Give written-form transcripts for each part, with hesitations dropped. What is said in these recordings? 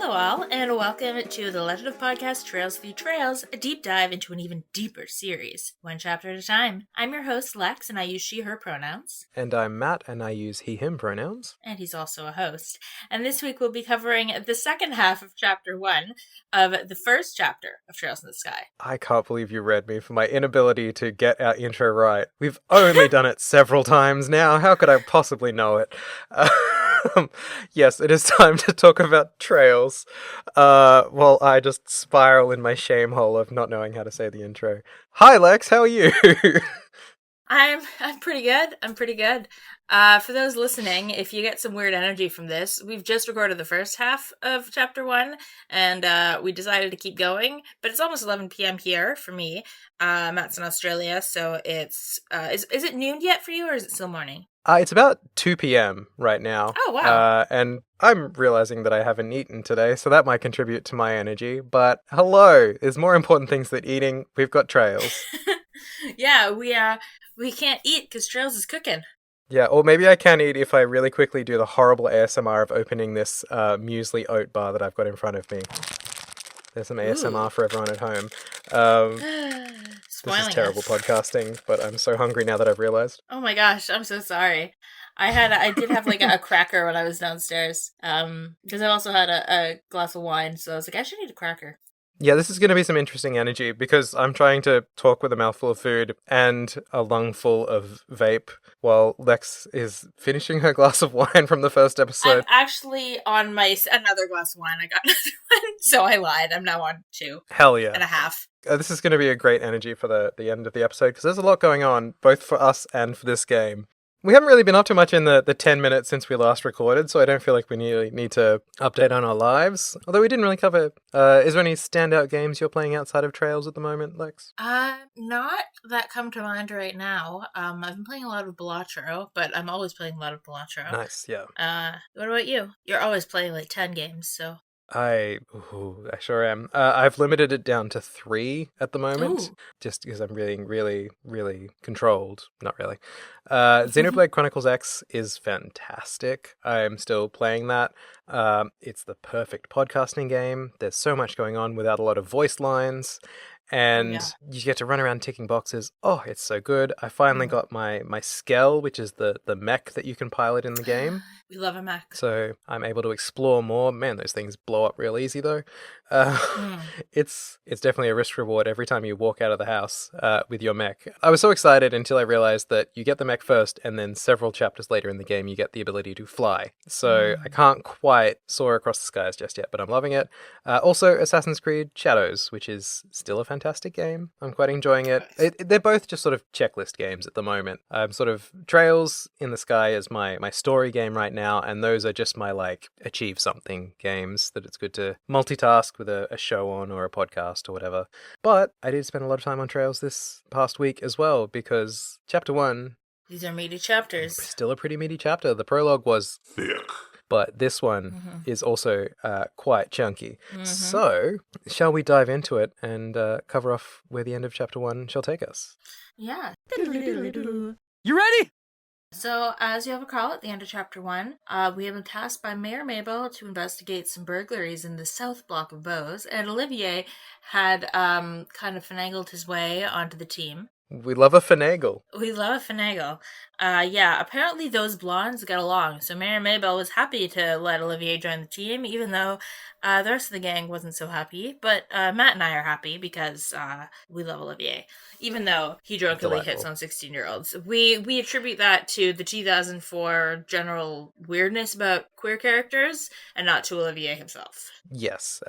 Hello all, and welcome to the Legend of Podcast Trails Through Trails, a deep dive into an even deeper series, one chapter at a time. I'm your host, Lex, and I use she, her pronouns. And I'm Matt, and I use he, him pronouns. And he's also a host. And this week we'll be covering the second half of Chapter 1 of the first chapter of Trails in the Sky. I can't believe you read me for my inability to get our intro right. We've only done it several times now. How could I possibly know it? Yes, it is time to talk about Trails. While I just spiral in my shame hole of not knowing how to say the intro. Hi, Lex. How are you? I'm pretty good. For those listening, if you get some weird energy from this, we've just recorded the first half of Chapter 1, and we decided to keep going, but it's almost 11 p.m. here for me. Matt's in Australia, so it's... Is it noon yet for you, or is it still morning? It's about 2 p.m. right now. Oh, wow. And I'm realizing that I haven't eaten today, so that might contribute to my energy. But hello, there's more important things than eating. We've got Trails. Yeah, we can't eat because Trails is cooking. Yeah, or maybe I can eat if I really quickly do the horrible ASMR of opening this muesli oat bar that I've got in front of me. There's some ASMR for everyone at home. This is terrible podcasting, but I'm so hungry now that I've realized. Oh my gosh, I'm so sorry. I did have like a cracker when I was downstairs. Because I also had a glass of wine, so I was like, I should eat a cracker. Yeah, this is going to be some interesting energy because I'm trying to talk with a mouthful of food and a lungful of vape while Lex is finishing her glass of wine from the first episode. I'm actually on another glass of wine. I got another one, so I lied. I'm now on 2. Hell yeah. And a half. This is going to be a great energy for the end of the episode because there's a lot going on, both for us and for this game. We haven't really been up to much in the 10 minutes since we last recorded, so I don't feel like we need to update on our lives. Although we didn't really cover... is there any standout games you're playing outside of Trails at the moment, Lex? Not that come to mind right now. I've been playing a lot of Balatro, but I'm always playing a lot of Balatro. Nice, yeah. What about you? You're always playing like 10 games, so... I sure am. I've limited it down to 3 at the moment, just because I'm really, really, really controlled. Not really. Xenoblade Chronicles X is fantastic. I'm still playing that. It's the perfect podcasting game. There's so much going on without a lot of voice lines. And you get to run around ticking boxes. Oh, it's so good. I finally got my Skell, which is the mech that you can pilot in the game. We love a mech. So I'm able to explore more. Man, those things blow up real easy, though. It's definitely a risk reward every time you walk out of the house with your mech. I was so excited until I realized that you get the mech first, and then several chapters later in the game, you get the ability to fly. So I can't quite soar across the skies just yet, but I'm loving it. Also, Assassin's Creed Shadows, which is still a fantastic game. I'm quite enjoying it. They're both just sort of checklist games at the moment. I'm sort of Trails in the Sky is my story game right now, and those are just my like achieve something games that it's good to multitask with a show on or a podcast or whatever. But I did spend a lot of time on Trails this past week as well because Chapter 1... These are meaty chapters. Still a pretty meaty chapter. The prologue was thick. But this one is also quite chunky. So, shall we dive into it and cover off where the end of Chapter 1 shall take us? Yeah. You ready? So, as you have recall, at the end of Chapter 1, we have been tasked by Mayor Mabel to investigate some burglaries in the south block of Bose, and Olivier had kind of finagled his way onto the team. We love a finagle. We love a finagle. Apparently those blondes get along, so Mayor Mabel was happy to let Olivier join the team, even though the rest of the gang wasn't so happy. But Matt and I are happy because we love Olivier, even though he drunkenly hits on 16-year-olds. We attribute that to the 2004 general weirdness about queer characters, and not to Olivier himself. Yes,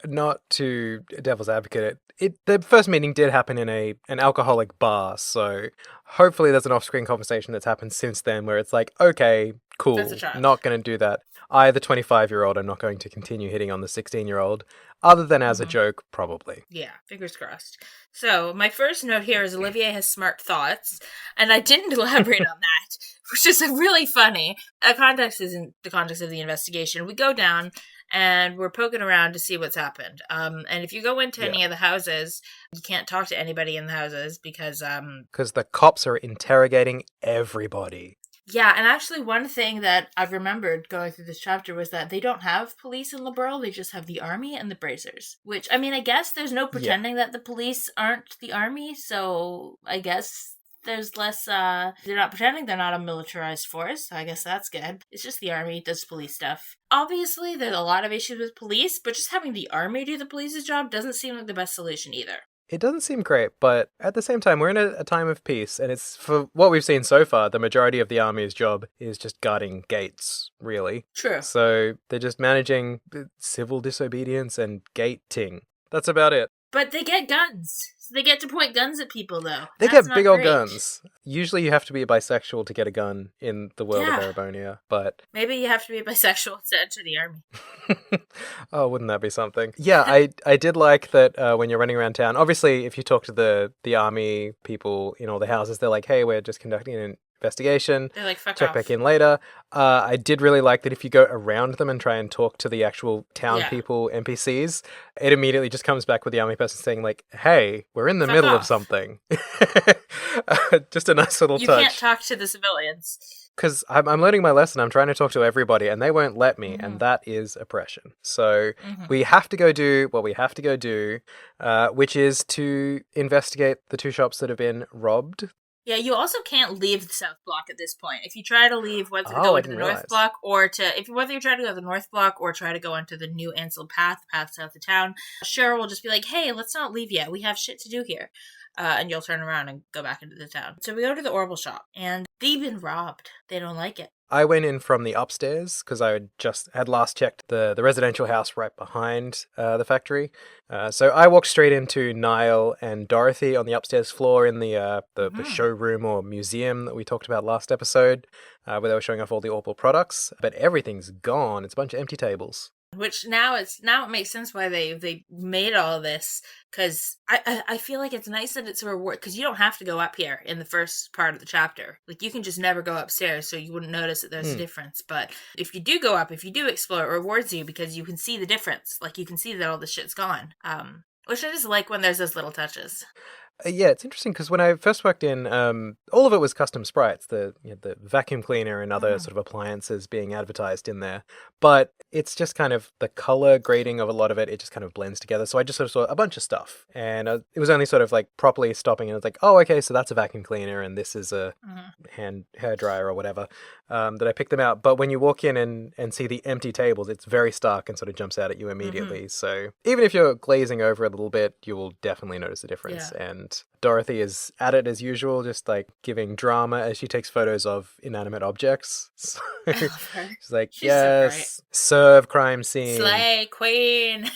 not to devil's advocate. The first meeting did happen in an alcoholic bar, so hopefully there's an off-screen conversation that's happened since then where it's like, okay, cool, not going to do that. I, the 25-year-old, am not going to continue hitting on the 16-year-old, other than as a joke, probably. Yeah, fingers crossed. So, my first note here is Olivier has smart thoughts, and I didn't elaborate on that, which is really funny. The context isn't the context of the investigation. We go down, and we're poking around to see what's happened. And if you go into any of the houses, you can't talk to anybody in the houses because... Because the cops are interrogating everybody. Yeah, and actually, one thing that I've remembered going through this chapter was that they don't have police in Liberl, they just have the army and the bracers. Which, I mean, I guess there's no Yeah. pretending that the police aren't the army, so I guess there's less, they're not pretending they're not a militarized force, so I guess that's good. It's just the army does police stuff. Obviously, there's a lot of issues with police, but just having the army do the police's job doesn't seem like the best solution either. It doesn't seem great, but at the same time, we're in a time of peace, and it's, for what we've seen so far, the majority of the army's job is just guarding gates, really. True. So they're just managing civil disobedience and gating. That's about it. But they get guns. So they get to point guns at people, though. They That's get not big old great. guns. Usually you have to be a bisexual to get a gun in the world Yeah. of Arabonia, but... Maybe you have to be bisexual to enter the army. Oh, wouldn't that be something? Yeah, I did like that when you're running around town. Obviously, if you talk to the army people in all the houses, they're like, hey, we're just conducting an investigation. They're like, fuck Check off. back in later. I did really like that if you go around them and try and talk to the actual town Yeah. people, NPCs, it immediately just comes back with the army person saying like, hey, we're in the Fuck middle of off. something. Just a nice little You touch. can't talk to the civilians. Because I'm learning my lesson. I'm trying to talk to everybody, and they won't let me, Mhm. and that is oppression. So Mhm. we have to go do what we have to go do, which is to investigate the two shops that have been robbed. Yeah, you also can't leave the South Block at this point. If you try to leave, whether to Oh, go I into the didn't North realize. Block or whether you try to go to the North Block or try to go into the new Ansel path south of town, Cheryl will just be like, hey, let's not leave yet. We have shit to do here. And you'll turn around and go back into the town. So we go to the Orbital shop, and they've been robbed. They don't like it. I went in from the upstairs because I had last checked the residential house right behind the factory. So I walked straight into Niall and Dorothy on the upstairs floor in the showroom or museum that we talked about last episode, where they were showing off all the Orbital products. But everything's gone. It's a bunch of empty tables. Which now it makes sense why they made all of this, because I feel like it's nice that it's a reward, because you don't have to go up here in the first part of the chapter. Like, you can just never go upstairs, so you wouldn't notice that there's a difference. But if you do go up, if you do explore, it rewards you because you can see the difference. Like, you can see that all the shit's gone. Which I just like when there's those little touches. Yeah, it's interesting because when I first worked in, all of it was custom sprites, the vacuum cleaner and other sort of appliances being advertised in there. But it's just kind of the color grading of a lot of it, it just kind of blends together. So I just sort of saw a bunch of stuff. And it was only sort of like properly stopping and it's like, oh, okay, so that's a vacuum cleaner and this is a hair dryer or whatever, that I picked them out. But when you walk in and see the empty tables, it's very stark and sort of jumps out at you immediately. So even if you're glazing over it a little bit, you will definitely notice the difference. Yeah. And Dorothy is at it as usual, just like giving drama as she takes photos of inanimate objects. So she's like, She's so yes, serve crime scene. Slay Queen.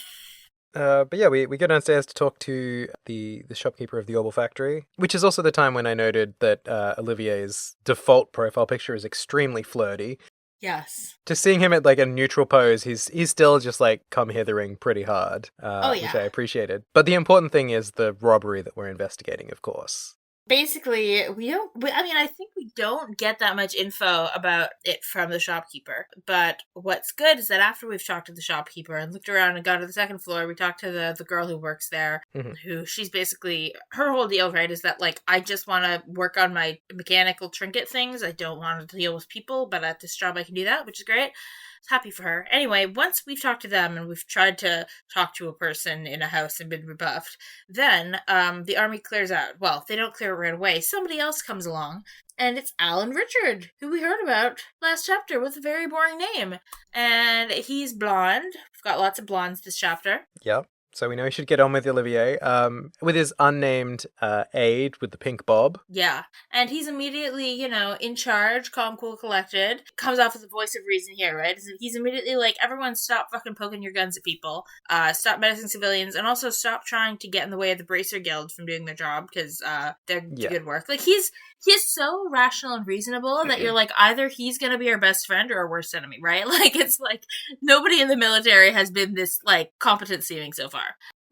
But yeah, we go downstairs to talk to the shopkeeper of the Orbital factory, which is also the time when I noted that Olivier's default profile picture is extremely flirty. Yes. Just seeing him at like a neutral pose, he's still just like come hithering pretty hard, which I appreciated. But the important thing is the robbery that we're investigating, of course. Basically, I think we don't get that much info about it from the shopkeeper. But what's good is that after we've talked to the shopkeeper and looked around and got to the second floor, we talked to the girl who works there, who she's basically, her whole deal, right, is that, like, I just want to work on my mechanical trinket things. I don't want to deal with people, but at this job I can do that, which is great. Happy for her. Anyway, once we've talked to them and we've tried to talk to a person in a house and been rebuffed, then the army clears out. Well, they don't clear it right away. Somebody else comes along, and it's Alan Richard, who we heard about last chapter with a very boring name. And he's blonde. We've got lots of blondes this chapter. Yep. So we know he should get on with Olivier, with his unnamed aide with the pink bob. Yeah. And he's immediately, in charge, calm, cool, collected. Comes off as the voice of reason here, right? He's immediately like, everyone stop fucking poking your guns at people. Stop menacing civilians. And also stop trying to get in the way of the Bracer Guild from doing their job, because they're good work. Like, he's so rational and reasonable that you're like, either he's gonna be our best friend or our worst enemy, right? Like, it's like, nobody in the military has been this, like, competent seeming so far.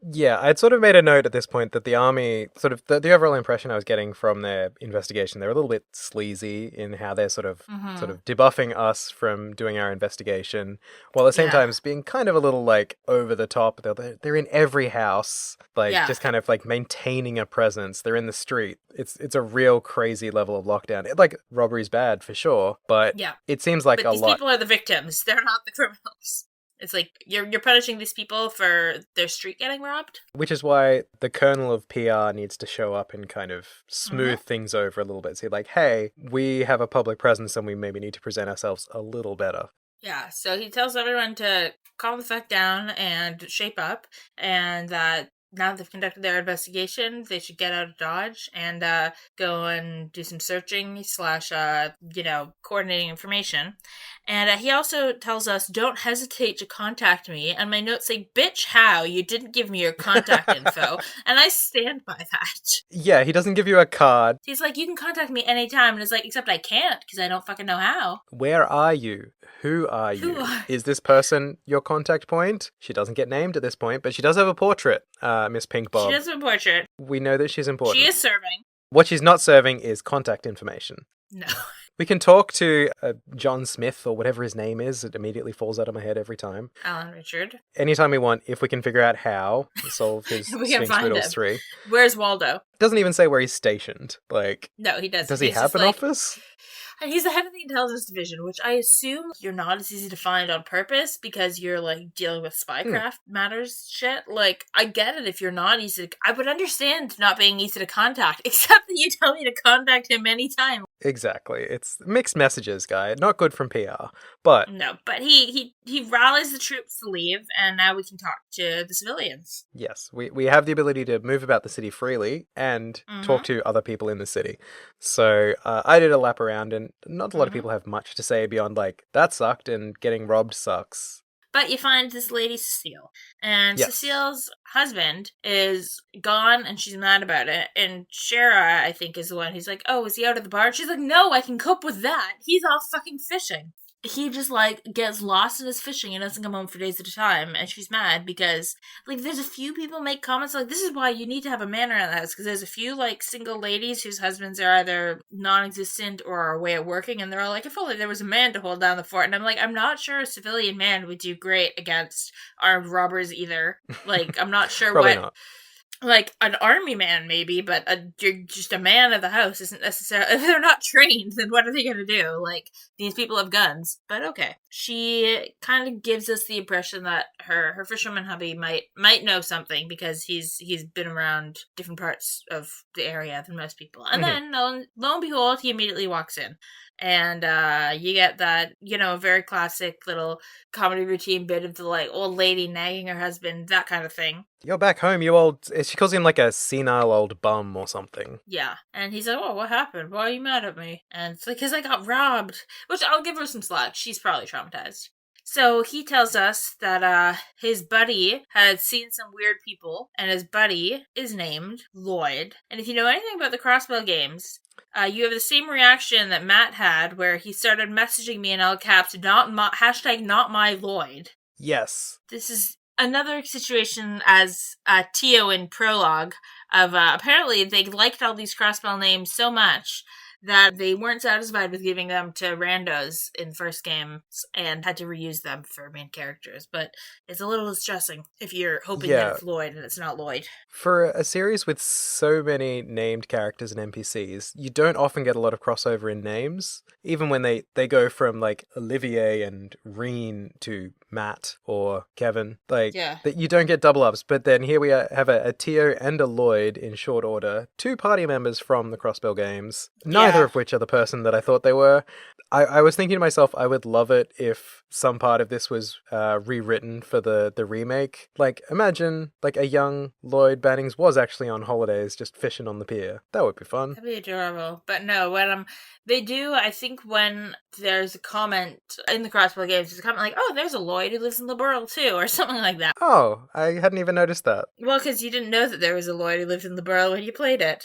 Yeah, I'd sort of made a note at this point that the army, sort of the overall impression I was getting from their investigation, they're a little bit sleazy in how they're sort Mm-hmm. of debuffing us from doing our investigation, while at the same Yeah. time being kind of a little like over the top. They're in every house, like Yeah. just kind of like maintaining a presence. They're in the street. It's a real crazy level of lockdown. Like robbery's bad for sure, but Yeah. it seems like But a these lot. people are the victims. They're not the criminals. It's like you're punishing these people for their street getting robbed. Which is why the kernel of PR needs to show up and kind of Mm-hmm. smooth things over a little bit. Say, like, hey, we have a public presence and we maybe need to present ourselves a little better. Yeah, so he tells everyone to calm the fuck down and shape up, and that now that they've conducted their investigation, they should get out of Dodge and go and do some searching slash, coordinating information. And he also tells us, don't hesitate to contact me. And my notes say, bitch, how? You didn't give me your contact info. And I stand by that. Yeah, he doesn't give you a card. He's like, you can contact me anytime. And it's like, except I can't because I don't fucking know how. Where are you? Who are Who you? are Is this person your contact point? She doesn't get named at this point, but she does have a portrait, Miss Pink She Bob. does a portrait. We know that she's important. She is serving. What she's not serving is contact information. No. We can talk to John Smith or whatever his name is. It immediately falls out of my head every time. Alan Richard. Anytime we want, if we can figure out how to solve his We can Sphinx find Riddles him. 3. Where's Waldo? Doesn't even say where he's stationed. Like, No, he doesn't. does he He's have just an like, office? and he's the head of the intelligence division, which I assume you're not as easy to find on purpose because you're like dealing with spycraft matters shit. Like, I get it if you're not easy to, I would understand not being easy to contact, except that you tell me to contact him anytime. Exactly. It's mixed messages, guy. Not good from PR. But No, but he rallies the troops to leave, and now we can talk to the civilians. yes, we have the ability to move about the city freely and talk to other people in the city. So I did a lap around, and not a lot of people have much to say beyond, like, that sucked and getting robbed sucks. But you find this lady, Cecile. And Yes. Cecile's husband is gone and she's mad about it. And Shara, I think, is the one who's like, oh, is he out of the bar? And she's like, no, I can cope with that. He's off fucking fishing. He just, like, gets lost in his fishing and doesn't come home for days at a time. And she's mad because, like, there's a few people make comments like, this is why you need to have a man around the house. Because there's a few, like, single ladies whose husbands are either non-existent or are away at working. And they're all like, if only there was a man to hold down the fort. And I'm like, I'm not sure a civilian man would do great against armed robbers either. Like, I'm not sure Probably what... not. Like, an army man, maybe, but you're just a man of the house isn't necessarily... If they're not trained, then what are they going to do? Like, these people have guns. But okay. She kind of gives us the impression that her fisherman hubby might know something because he's been around different parts of the area than most people. And then, lo and behold, he immediately walks in. And you get that, very classic little comedy routine bit of the, like, old lady nagging her husband, that kind of thing. You're back home, you old... She calls him like a senile old bum or something. Yeah. And he's like, oh, what happened? Why are you mad at me? And it's like, because I got robbed. Which I'll give her some slack. She's probably traumatized. So he tells us that his buddy had seen some weird people, and his buddy is named Lloyd. And if you know anything about the Crossbell games, you have the same reaction that Matt had, where he started messaging me in all caps, hashtag not my Lloyd. Yes. This is another situation as Teoh in Prologue of apparently they liked all these Crossbell names so much that they weren't satisfied with giving them to randos in first games and had to reuse them for main characters. But it's a little distressing if you're hoping that it's Lloyd and it's not Lloyd. For a series with so many named characters and NPCs, you don't often get a lot of crossover in names. Even when they go from, like, Olivier and Reen to Matt or Kevin. Like, that you don't get double ups. But then here we have a Teoh and a Lloyd in short order. 2 party members from the Crossbell games. Neither of which are the person that I thought they were. I was thinking to myself, I would love it if some part of this was rewritten for the remake. Like, imagine, like, a young Lloyd Bannings was actually on holidays just fishing on the pier. That would be fun. That'd be adorable. But no, when they do, I think when there's a comment in the Crossbell games, there's a comment like, oh, there's a Lloyd who lives in the Burl too, or something like that. Oh, I hadn't even noticed that. Well, because you didn't know that there was a Lloyd who lived in the Burl when you played it.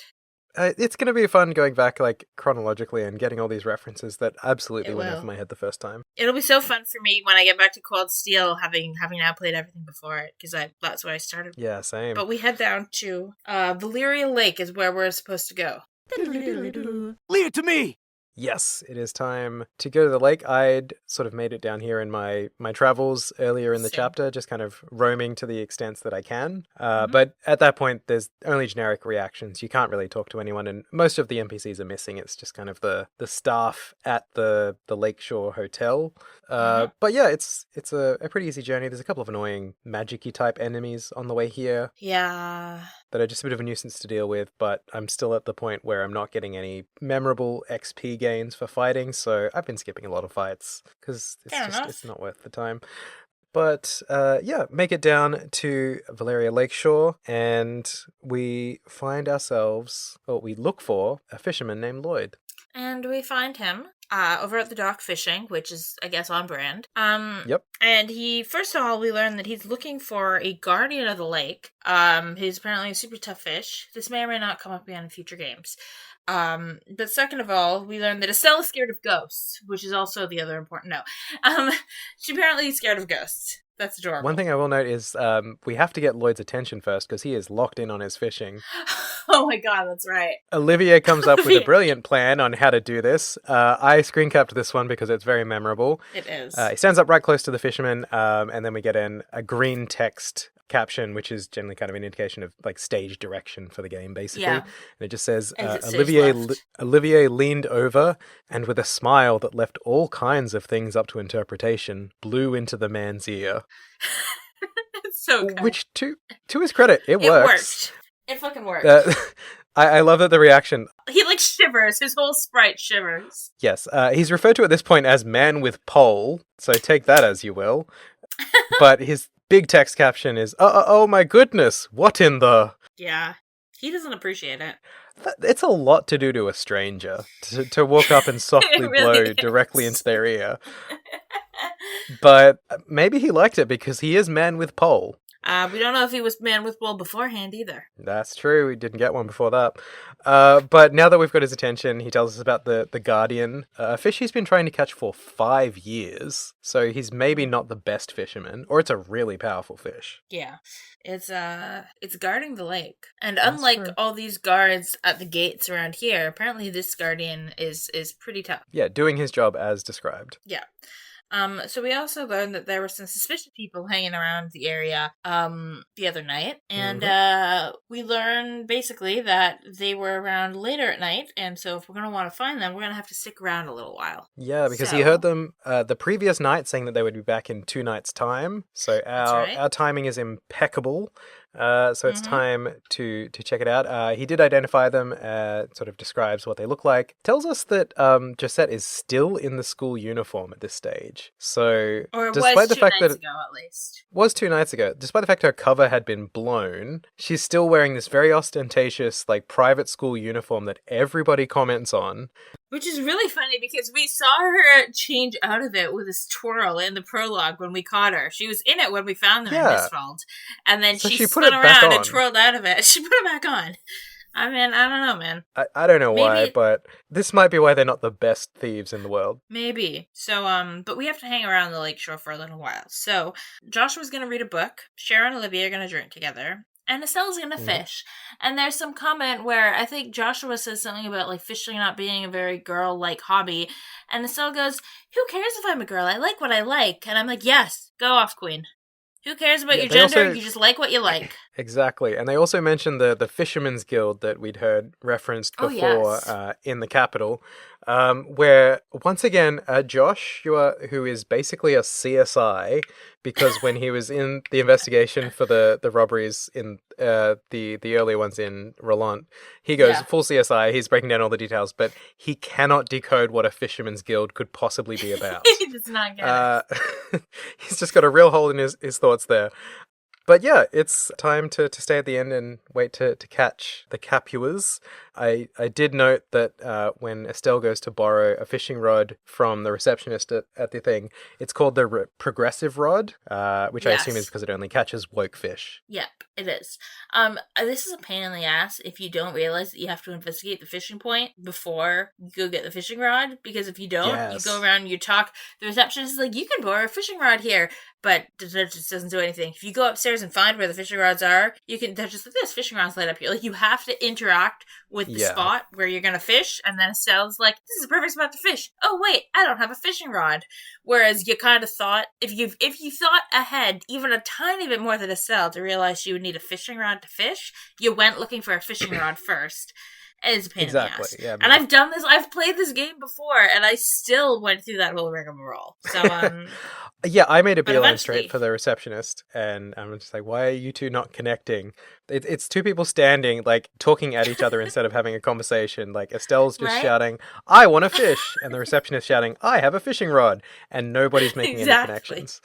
It's going to be fun going back like chronologically and getting all these references that absolutely It went over will. my head the first time. It'll be so fun for me when I get back to Cold Steel, having now played everything before it, because that's where I started. Yeah, same. But we head down to Valleria Lake is where we're supposed to go. Leave it to me! Yes, it is time to go to the lake. I'd sort of made it down here in my travels earlier in the Same. chapter, just kind of roaming to the extent that I can. Mhm. But at that point, there's only generic reactions. You can't really talk to anyone, and most of the NPCs are missing. It's just kind of the staff at the Lakeshore Hotel. But yeah, it's a pretty easy journey. There's a couple of annoying magic-y type enemies on the way here Yeah. that are just a bit of a nuisance to deal with, but I'm still at the point where I'm not getting any memorable XP gains for fighting, so I've been skipping a lot of fights because Fair enough. it's not worth the time. But yeah, make it down to Valleria Lakeshore, and we find ourselves, or we look for, a fisherman named Lloyd. And we find him over at the dock fishing, which is, I guess, on brand. Yep. And first of all, we learn that he's looking for a guardian of the lake. He's apparently a super tough fish. This may or may not come up again in future games. But second of all, we learn that Estelle is scared of ghosts, which is also the other important note. She apparently is scared of ghosts. That's adorable. One thing I will note is we have to get Lloyd's attention first because he is locked in on his fishing. Oh my god, that's right. Olivia comes up with a brilliant plan on how to do this. I screen capped this one because it's very memorable. It is. He stands up right close to the fisherman, and then we get in a green text caption, which is generally kind of an indication of like stage direction for the game, basically. Yeah. And it just says, Exit stage left. Olivier leaned over and with a smile that left all kinds of things up to interpretation, blew into the man's ear. It's so good. Which, to his credit, it works. It worked. It fucking worked. I love that the reaction. He like shivers. His whole sprite shivers. Yes, he's referred to at this point as man with pole, so take that as you will. But his big text caption is, oh my goodness, what in the... Yeah. He doesn't appreciate it. It's a lot to do to a stranger, to walk up and softly really blow directly into their ear. But maybe he liked it because he is man with pole. We don't know if he was man with wool beforehand either. That's true. We didn't get one before that. But now that we've got his attention, he tells us about the guardian, a fish he's been trying to catch for 5 years. So he's maybe not the best fisherman, or it's a really powerful fish. Yeah. It's guarding the lake. And That's unlike true. all these guards at the gates around here, apparently this guardian is pretty tough. Yeah, doing his job as described. Yeah. So we also learned that there were some suspicious people hanging around the area the other night, and we learned basically that they were around later at night, and so if we're going to want to find them, we're going to have to stick around a little while. Yeah, because he heard them the previous night saying that they would be back in 2 nights' time, so our timing is impeccable. So it's time to check it out. He did identify them, sort of describes what they look like. Tells us that Josette is still in the school uniform at this stage. So Or despite was the 2 fact nights that ago, at least. was 2 nights ago, despite the fact her cover had been blown, she's still wearing this very ostentatious, like, private school uniform that everybody comments on. Which is really funny because we saw her change out of it with this twirl in the prologue when we caught her. She was in it when we found them in Misfeld. And then So she put spun it back around on. and twirled out of it. She put it back on. I mean, I don't know, man. I don't know why, Maybe- but this might be why they're not the best thieves in the world. Maybe. So, but we have to hang around the lakeshore for a little while. So, Joshua's going to read a book. Sharon and Olivia are going to drink together. And Estelle's going to fish. And there's some comment where I think Joshua says something about, like, fishing not being a very girl-like hobby. And Estelle goes, who cares if I'm a girl? I like what I like. And I'm like, yes, go off, queen. Who cares about Yeah, your they gender? also- You just like what you like. Exactly. And they also mentioned the Fisherman's Guild that we'd heard referenced Oh, before yes. in the capital, where, once again, Joshua, who is basically a CSI, because when he was in the investigation for the robberies in the earlier ones in Roland, he goes full CSI, he's breaking down all the details, but he cannot decode what a Fisherman's Guild could possibly be about. He does not get it. He's just got a real hole in his thoughts there. But yeah, it's time to stay at the end and wait to catch the Capuas. I did note that when Estelle goes to borrow a fishing rod from the receptionist at the thing, it's called the progressive rod, which I assume is because it only catches woke fish. Yep, it is. This is a pain in the ass if you don't realize that you have to investigate the fishing point before you go get the fishing rod, because if you don't, you go around and you talk, the receptionist is like, you can borrow a fishing rod here, but it just doesn't do anything. If you go upstairs and find where the fishing rods are, they're just like, this fishing rod's light up here. Like, you have to interact with the spot where you're gonna fish, and then Estelle's like, this is a perfect spot to fish. Oh wait, I don't have a fishing rod. Whereas you kind of thought, if you thought ahead even a tiny bit more than Estelle to realize she would need a fishing rod to fish, you went looking for a fishing rod first. It's a pain in the ass. Yeah, and I've done this, I've played this game before, and I still went through that whole rigmarole. So, yeah, I made a beeline straight for the receptionist, and I'm just like, why are you two not connecting? It's two people standing, like, talking at each other instead of having a conversation. Like, Estelle's just shouting, I want to fish, and the receptionist shouting, I have a fishing rod, and nobody's making any connections.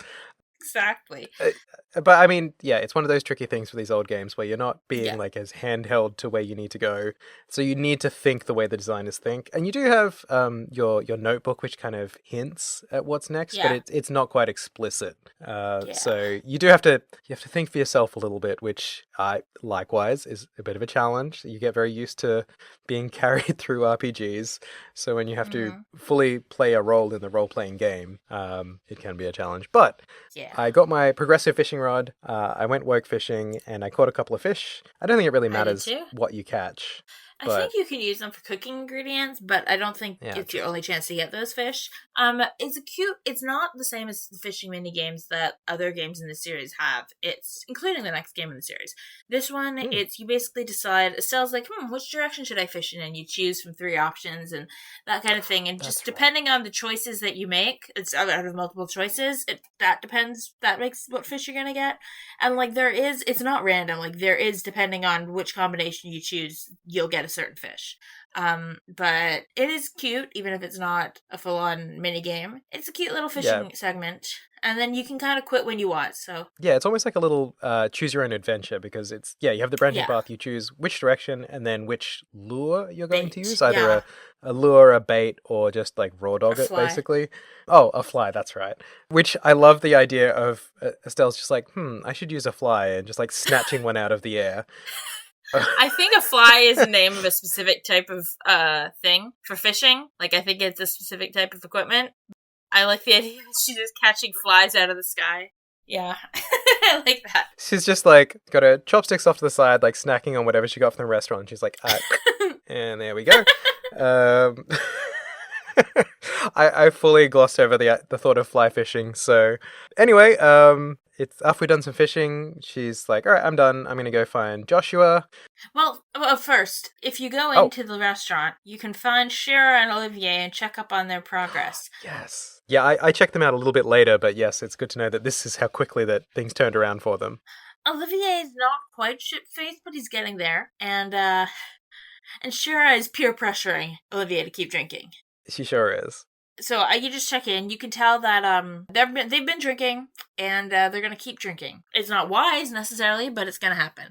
Exactly. But I mean, yeah, it's one of those tricky things for these old games where you're not being like as handheld to where you need to go. So you need to think the way the designers think. And you do have your notebook, which kind of hints at what's next, but it's not quite explicit. So you have to think for yourself a little bit, which likewise is a bit of a challenge. You get very used to being carried through RPGs. So when you have to fully play a role in the role-playing game, it can be a challenge. But I got my progressive fishing rod, I went woke fishing, and I caught a couple of fish. I don't think it really matters what you catch. I think you can use them for cooking ingredients, but I don't think it's your only chance to get those fish. It's not the same as the fishing mini games that other games in the series have. It's including the next game in the series. This one, it's you basically decide, Estelle's like, which direction should I fish in? And you choose from 3 options and that kind of thing. And just depending on the choices that you make, it's out of multiple choices, that makes what fish you're gonna get. And like it's not random, like there is, depending on which combination you choose, you'll get a certain fish. But it is cute, even if it's not a full-on mini game. It's a cute little fishing segment, and then you can kind of quit when you want. So it's almost like a little choose your own adventure, because it's you have the branching path, you choose which direction and then which lure you're going to use, either a lure, a bait, or just like raw dog it basically. Oh, a fly, that's right. Which I love the idea of Estelle's just like, I should use a fly, and just like snatching one out of the air. I think a fly is the name of a specific type of thing for fishing. Like, I think it's a specific type of equipment. I like the idea that she's just catching flies out of the sky. Yeah, I like that. She's just like got her chopsticks off to the side, like snacking on whatever she got from the restaurant. She's like, and there we go. I fully glossed over the thought of fly fishing. So anyway, it's after we've done some fishing, she's like, all right, I'm done. I'm going to go find Joshua. Well, first, if you go into the restaurant, you can find Shira and Olivier and check up on their progress. Yes. Yeah, I checked them out a little bit later, but yes, it's good to know that this is how quickly that things turned around for them. Olivier is not quite shit-faced, but he's getting there. And Shira is peer pressuring Olivier to keep drinking. She sure is. So you just check in. You can tell that they've been drinking, and they're going to keep drinking. It's not wise, necessarily, but it's going to happen.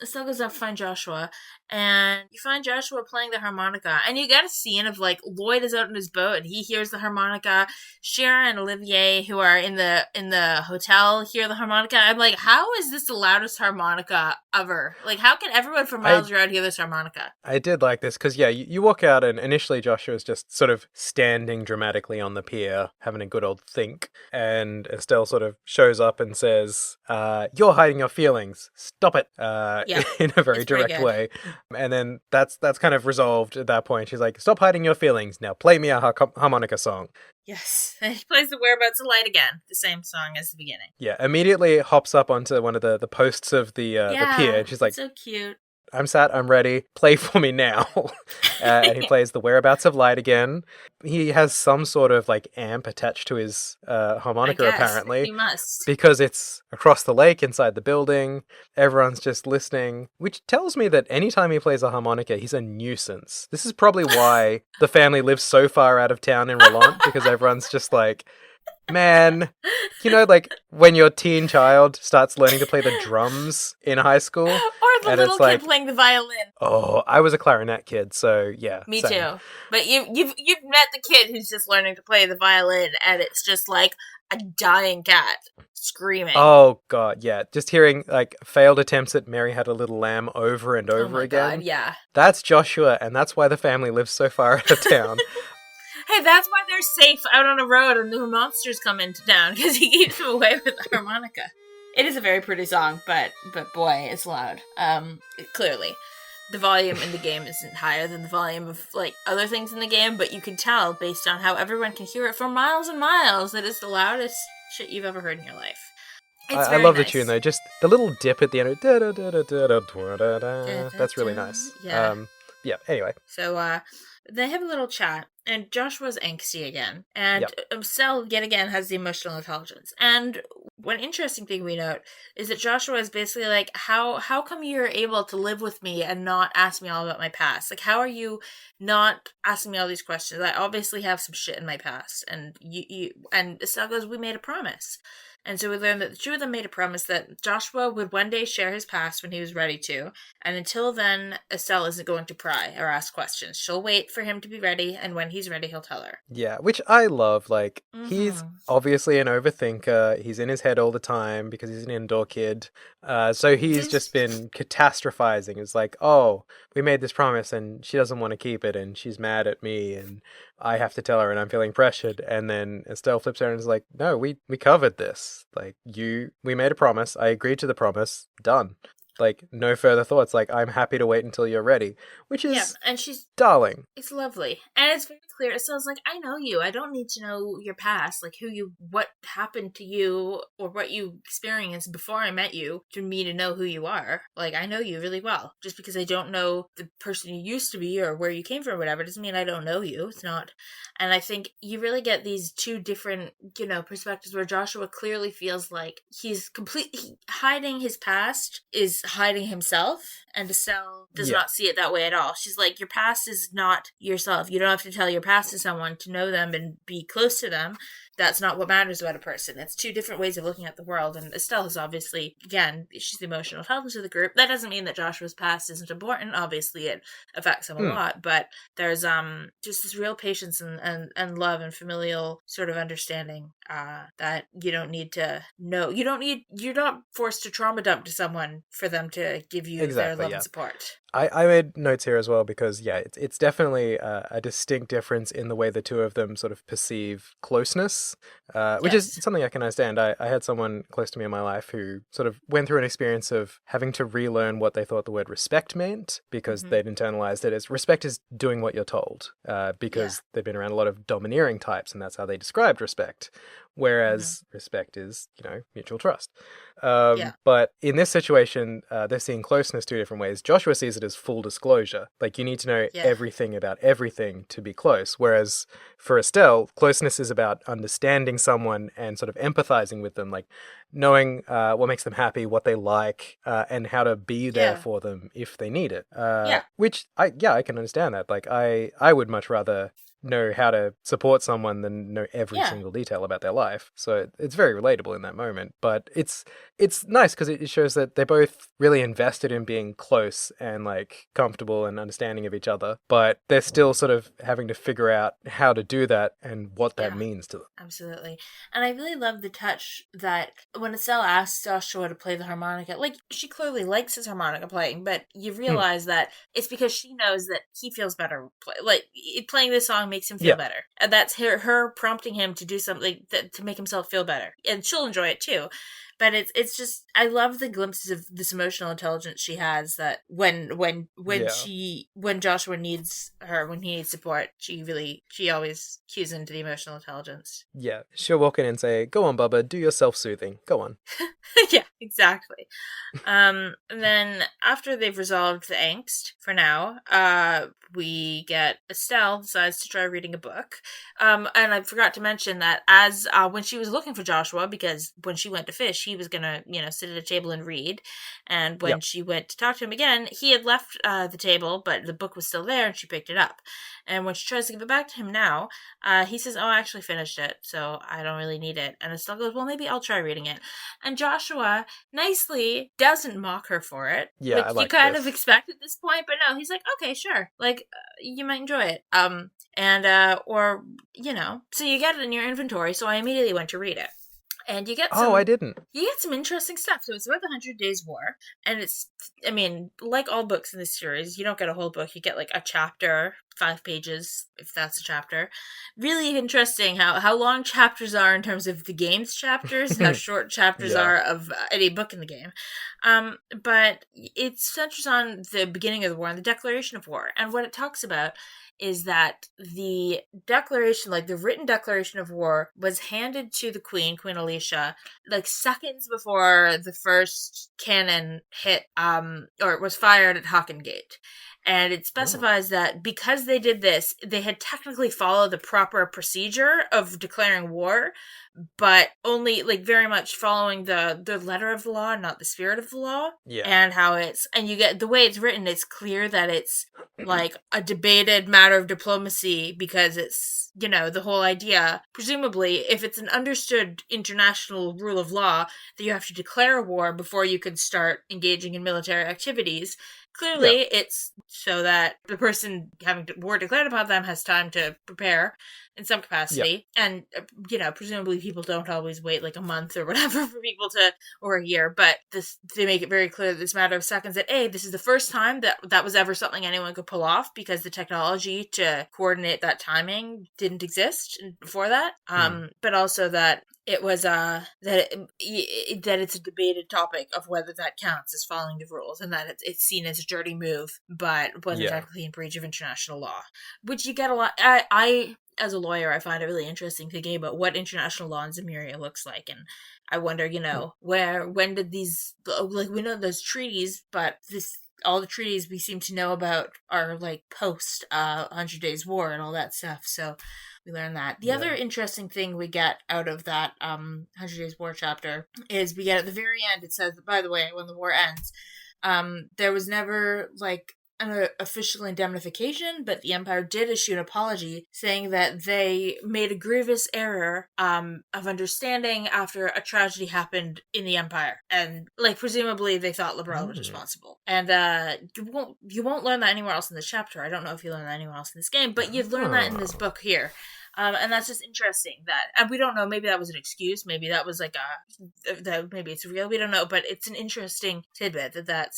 Estelle goes up to find Joshua, and you find Joshua playing the harmonica. And you get a scene of, like, Lloyd is out in his boat, and he hears the harmonica. Shira and Olivier, who are in the hotel, hear the harmonica. I'm like, how is this the loudest harmonica ever? Like, how can everyone from miles around hear this harmonica? I did like this, because, you walk out, and initially Joshua's just sort of standing dramatically on the pier, having a good old think, and Estelle sort of shows up and says, you're hiding your feelings. Stop it. In a very direct way. And then that's kind of resolved at that point. She's like, stop hiding your feelings. Now play me a harmonica song. Yes. And he plays the Whereabouts of Light again. The same song as the beginning. Yeah. Immediately hops up onto one of the posts of the pier. And she's like, so cute. I'm sat, I'm ready, play for me now. And he plays the Whereabouts of Light again. He has some sort of like amp attached to his harmonica, apparently. He must. Because it's across the lake inside the building. Everyone's just listening, which tells me that anytime he plays a harmonica, he's a nuisance. This is probably why the family lives so far out of town in Rollant, because everyone's just like Man, like when your teen child starts learning to play the drums in high school, Or the and little it's kid like, playing the violin. oh, I was a clarinet kid, so yeah, Me same. too. But you've met the kid who's just learning to play the violin, and it's just like a dying cat screaming. Oh god, yeah. Just hearing like failed attempts at Mary Had a Little Lamb over and Oh over my again. god, yeah. That's Joshua, and that's why the family lives so far out of town. Hey, that's why they're safe out on a road and no monsters come into town, because he keeps them away with the harmonica. It is a very pretty song, but boy, it's loud. Clearly. The volume in the game isn't higher than the volume of, like, other things in the game, but you can tell, based on how everyone can hear it for miles and miles, that it's the loudest shit you've ever heard in your life. I love the tune, though. Just the little dip at the end. That's really nice. Yeah. Yeah, anyway. So, they have a little chat, and Joshua's angsty again. And Cell, yet again, has the emotional intelligence. And one interesting thing we note is that Joshua is basically like, how come you're able to live with me and not ask me all about my past? Like, how are you not asking me all these questions? I obviously have some shit in my past. And and Estelle goes, we made a promise. And so we learned that the two of them made a promise that Joshua would one day share his past when he was ready to, and until then, Estelle isn't going to pry or ask questions. She'll wait for him to be ready, and when he's ready, he'll tell her. Yeah, which I love. Like, he's obviously an overthinker. He's in his head all the time because he's an indoor kid. So he's just been catastrophizing. It's like, oh, we made this promise and she doesn't want to keep it and she's mad at me and I have to tell her and I'm feeling pressured. And then Estelle flips her and is like, no, we covered this. Like, we made a promise. I agreed to the promise. Done. Like, no further thoughts. Like, I'm happy to wait until you're ready. Which is, and she's darling. It's lovely. And it's very clear. So it's like, I know you. I don't need to know your past, like what happened to you or what you experienced before I met you for me to know who you are. Like, I know you really well. Just because I don't know the person you used to be or where you came from or whatever doesn't mean I don't know you. It's not. And I think you really get these two different, perspectives where Joshua clearly feels like he's completely hiding his past is hiding himself, and Estelle does not see it that way at all. She's like, your past is not yourself. You don't have to tell your past to someone to know them and be close to them. That's not what matters about a person. It's two different ways of looking at the world. And Estelle is obviously, again, she's the emotional intelligence of the group. That doesn't mean that Joshua's past isn't important. Obviously, it affects him a lot. But there's just this real patience and love and familial sort of understanding that you don't need to know. You're not forced to trauma dump to someone for them to give you their love and support. I made notes here as well because, it's definitely a distinct difference in the way the two of them sort of perceive closeness, which is something I can understand. I had someone close to me in my life who sort of went through an experience of having to relearn what they thought the word respect meant because they'd internalized it as respect is doing what you're told, because they'd been around a lot of domineering types and that's how they described respect. Whereas respect is, mutual trust. But in this situation, they're seeing closeness two different ways. Joshua sees it as full disclosure. Like, you need to know everything about everything to be close. Whereas for Estelle, closeness is about understanding someone and sort of empathizing with them, like knowing what makes them happy, what they like, and how to be there for them if they need it. Which, I can understand that. Like, I would much rather know how to support someone than know every single detail about their life. So it's very relatable in that moment. But it's nice because it shows that they're both really invested in being close and like comfortable and understanding of each other. But they're still sort of having to figure out how to do that and what that means to them. Absolutely. And I really love the touch that when Estelle asks Joshua to play the harmonica, like, she clearly likes his harmonica playing, but you realize that it's because she knows that he feels better playing this song makes him feel better. And that's her prompting him to do something to make himself feel better. And she'll enjoy it too. But it's just, I love the glimpses of this emotional intelligence she has that when Joshua needs her, when he needs support, she always cues into the emotional intelligence. Yeah, she'll walk in and say, go on, Bubba, do your self-soothing. Go on. Yeah, exactly. And then after they've resolved the angst, for now, we get Estelle decides to try reading a book. And I forgot to mention that as when she was looking for Joshua, because when she went to fish, he he was going to, sit at a table and read. And when Yep. she went to talk to him again, he had left the table, but the book was still there and she picked it up. And when she tries to give it back to him now, he says, "Oh, I actually finished it, so I don't really need it." And Estelle goes, "Well, maybe I'll try reading it." And Joshua nicely doesn't mock her for it. Yeah, which I like you kind this. of expect at this point, but no, he's like, "Okay, sure. Like, you might enjoy it." So you get it in your inventory, so I immediately went to read it. And you get I didn't. You get some interesting stuff. So it's about the 100 Days War, and like all books in this series, you don't get a whole book. You get like a chapter, 5 pages, if that's a chapter. Really interesting how long chapters are in terms of the game's chapters, how short chapters are of any book in the game. But it centers on the beginning of the war and the declaration of war, and what it talks about is that the declaration, like the written declaration of war, was handed to the Queen Alicia, like seconds before the first cannon hit, or was fired at Hockengate. And it specifies that because they did this, they had technically followed the proper procedure of declaring war, but only like very much following the letter of the law, not the spirit of the law. Yeah. And you get the way it's written, it's clear that it's like a debated matter of diplomacy, because it's, the whole idea, presumably, if it's an understood international rule of law that you have to declare a war before you can start engaging in military activities. Clearly, it's so that the person having war declared upon them has time to prepare in some capacity. And, presumably people don't always wait like a month or whatever for people or a year, but they make it very clear that this matter of seconds, that this is the first time that was ever something anyone could pull off, because the technology to coordinate that timing didn't exist before that. But also that it was that it's a debated topic of whether that counts as following the rules, and that it's seen as a dirty move, but wasn't technically in breach of international law, which you get a lot. I as a lawyer, I find it really interesting thinking about what international law in Zemuria looks like, and I wonder, when did these, like, we know there's treaties, but all the treaties we seem to know about are like post 100 Days War and all that stuff. So we learn that. The other interesting thing we get out of that 100 Days War chapter is we get at the very end, it says, by the way, when the war ends, there was never like an official indemnification, but the Empire did issue an apology saying that they made a grievous error of understanding after a tragedy happened in the Empire, and like presumably they thought Liberal was responsible. And you won't learn that anywhere else in this chapter. I don't know if you learn that anywhere else in this game, but you've learned that in this book here. And that's just interesting and we don't know, maybe that was an excuse, maybe that was like maybe it's real, we don't know, but it's an interesting tidbit I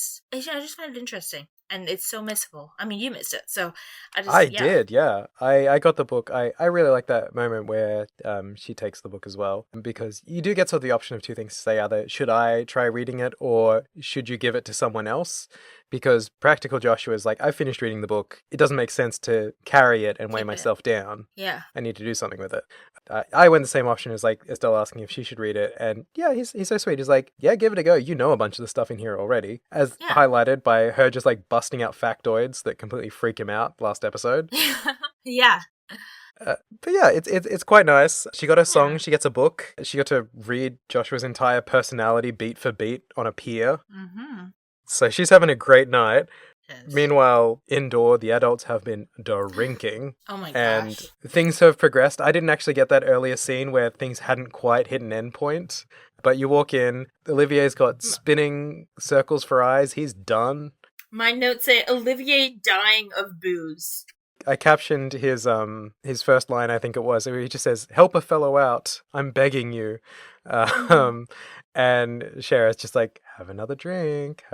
just find it interesting. And it's so missable. I mean, you missed it, so I did, yeah. I got the book. I really like that moment where she takes the book as well, because you do get sort of the option of two things to say, either should I try reading it or should you give it to someone else? Because Practical Joshua is like, I finished reading the book. It doesn't make sense to carry it and weigh myself down. Yeah. I need to do something with it. I went the same option as like Estelle asking if she should read it. And yeah, he's so sweet. He's like, yeah, give it a go. You know a bunch of the stuff in here already. As highlighted by her just like busting out factoids that completely freak him out last episode. Yeah. But yeah, it's quite nice. She got a song, she gets a book. She got to read Joshua's entire personality beat for beat on a pier. Mm-hmm. So she's having a great night. Yes. Meanwhile, indoor, the adults have been drinking. Oh my gosh. And things have progressed. I didn't actually get that earlier scene where things hadn't quite hit an end point. But you walk in, Olivier's got spinning circles for eyes. He's done. My notes say Olivier dying of booze. I captioned his first line, I think it was, where he just says, "Help a fellow out. I'm begging you." And Shara's just like, have another drink.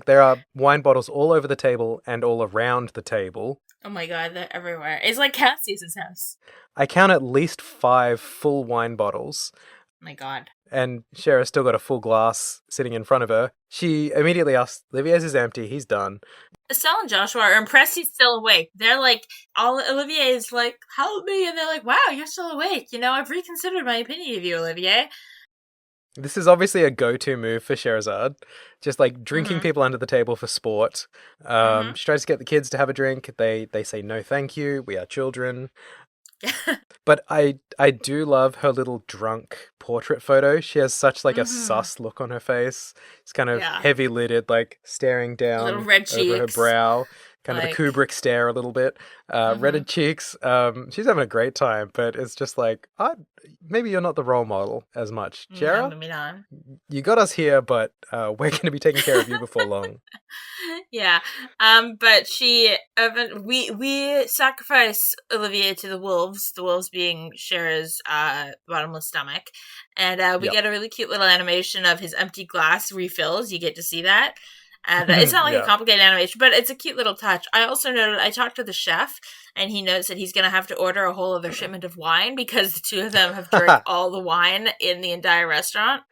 There are wine bottles all over the table and all around the table. Oh my god, they're everywhere. It's like Cassius's house. I count at least 5 full wine bottles. Oh my god. And Shara's still got a full glass sitting in front of her. She immediately asks, Olivier's is empty, he's done. Estelle and Joshua are impressed he's still awake. They're like, Olivier is like, help me. And they're like, wow, you're still awake. I've reconsidered my opinion of you, Olivier. This is obviously a go-to move for Scheherazade. Just like drinking people under the table for sport. She tries to get the kids to have a drink. They say, no, thank you. We are children. But I do love her little drunk portrait photo. She has such like a Mm-hmm. sus look on her face. It's kind of Yeah. heavy lidded, like staring Little down red over her cheeks. brow. Kind of the Like, Kubrick stare a little bit. mm-hmm. Reddened cheeks. She's having a great time, but it's just like, maybe you're not the role model as much. No, Shara, maybe not. you got us here, but we're going to be taking care of you before long. Yeah. But we sacrifice Olivia to the wolves being Shara's bottomless stomach. And we Yep. get a really cute little animation of his empty glass refills. You get to see that. And it's not like a Yeah. complicated animation, but it's a cute little touch. I also noted, I talked to the chef, and he notes that he's going to have to order a whole other shipment of wine because the two of them have drank all the wine in the entire restaurant.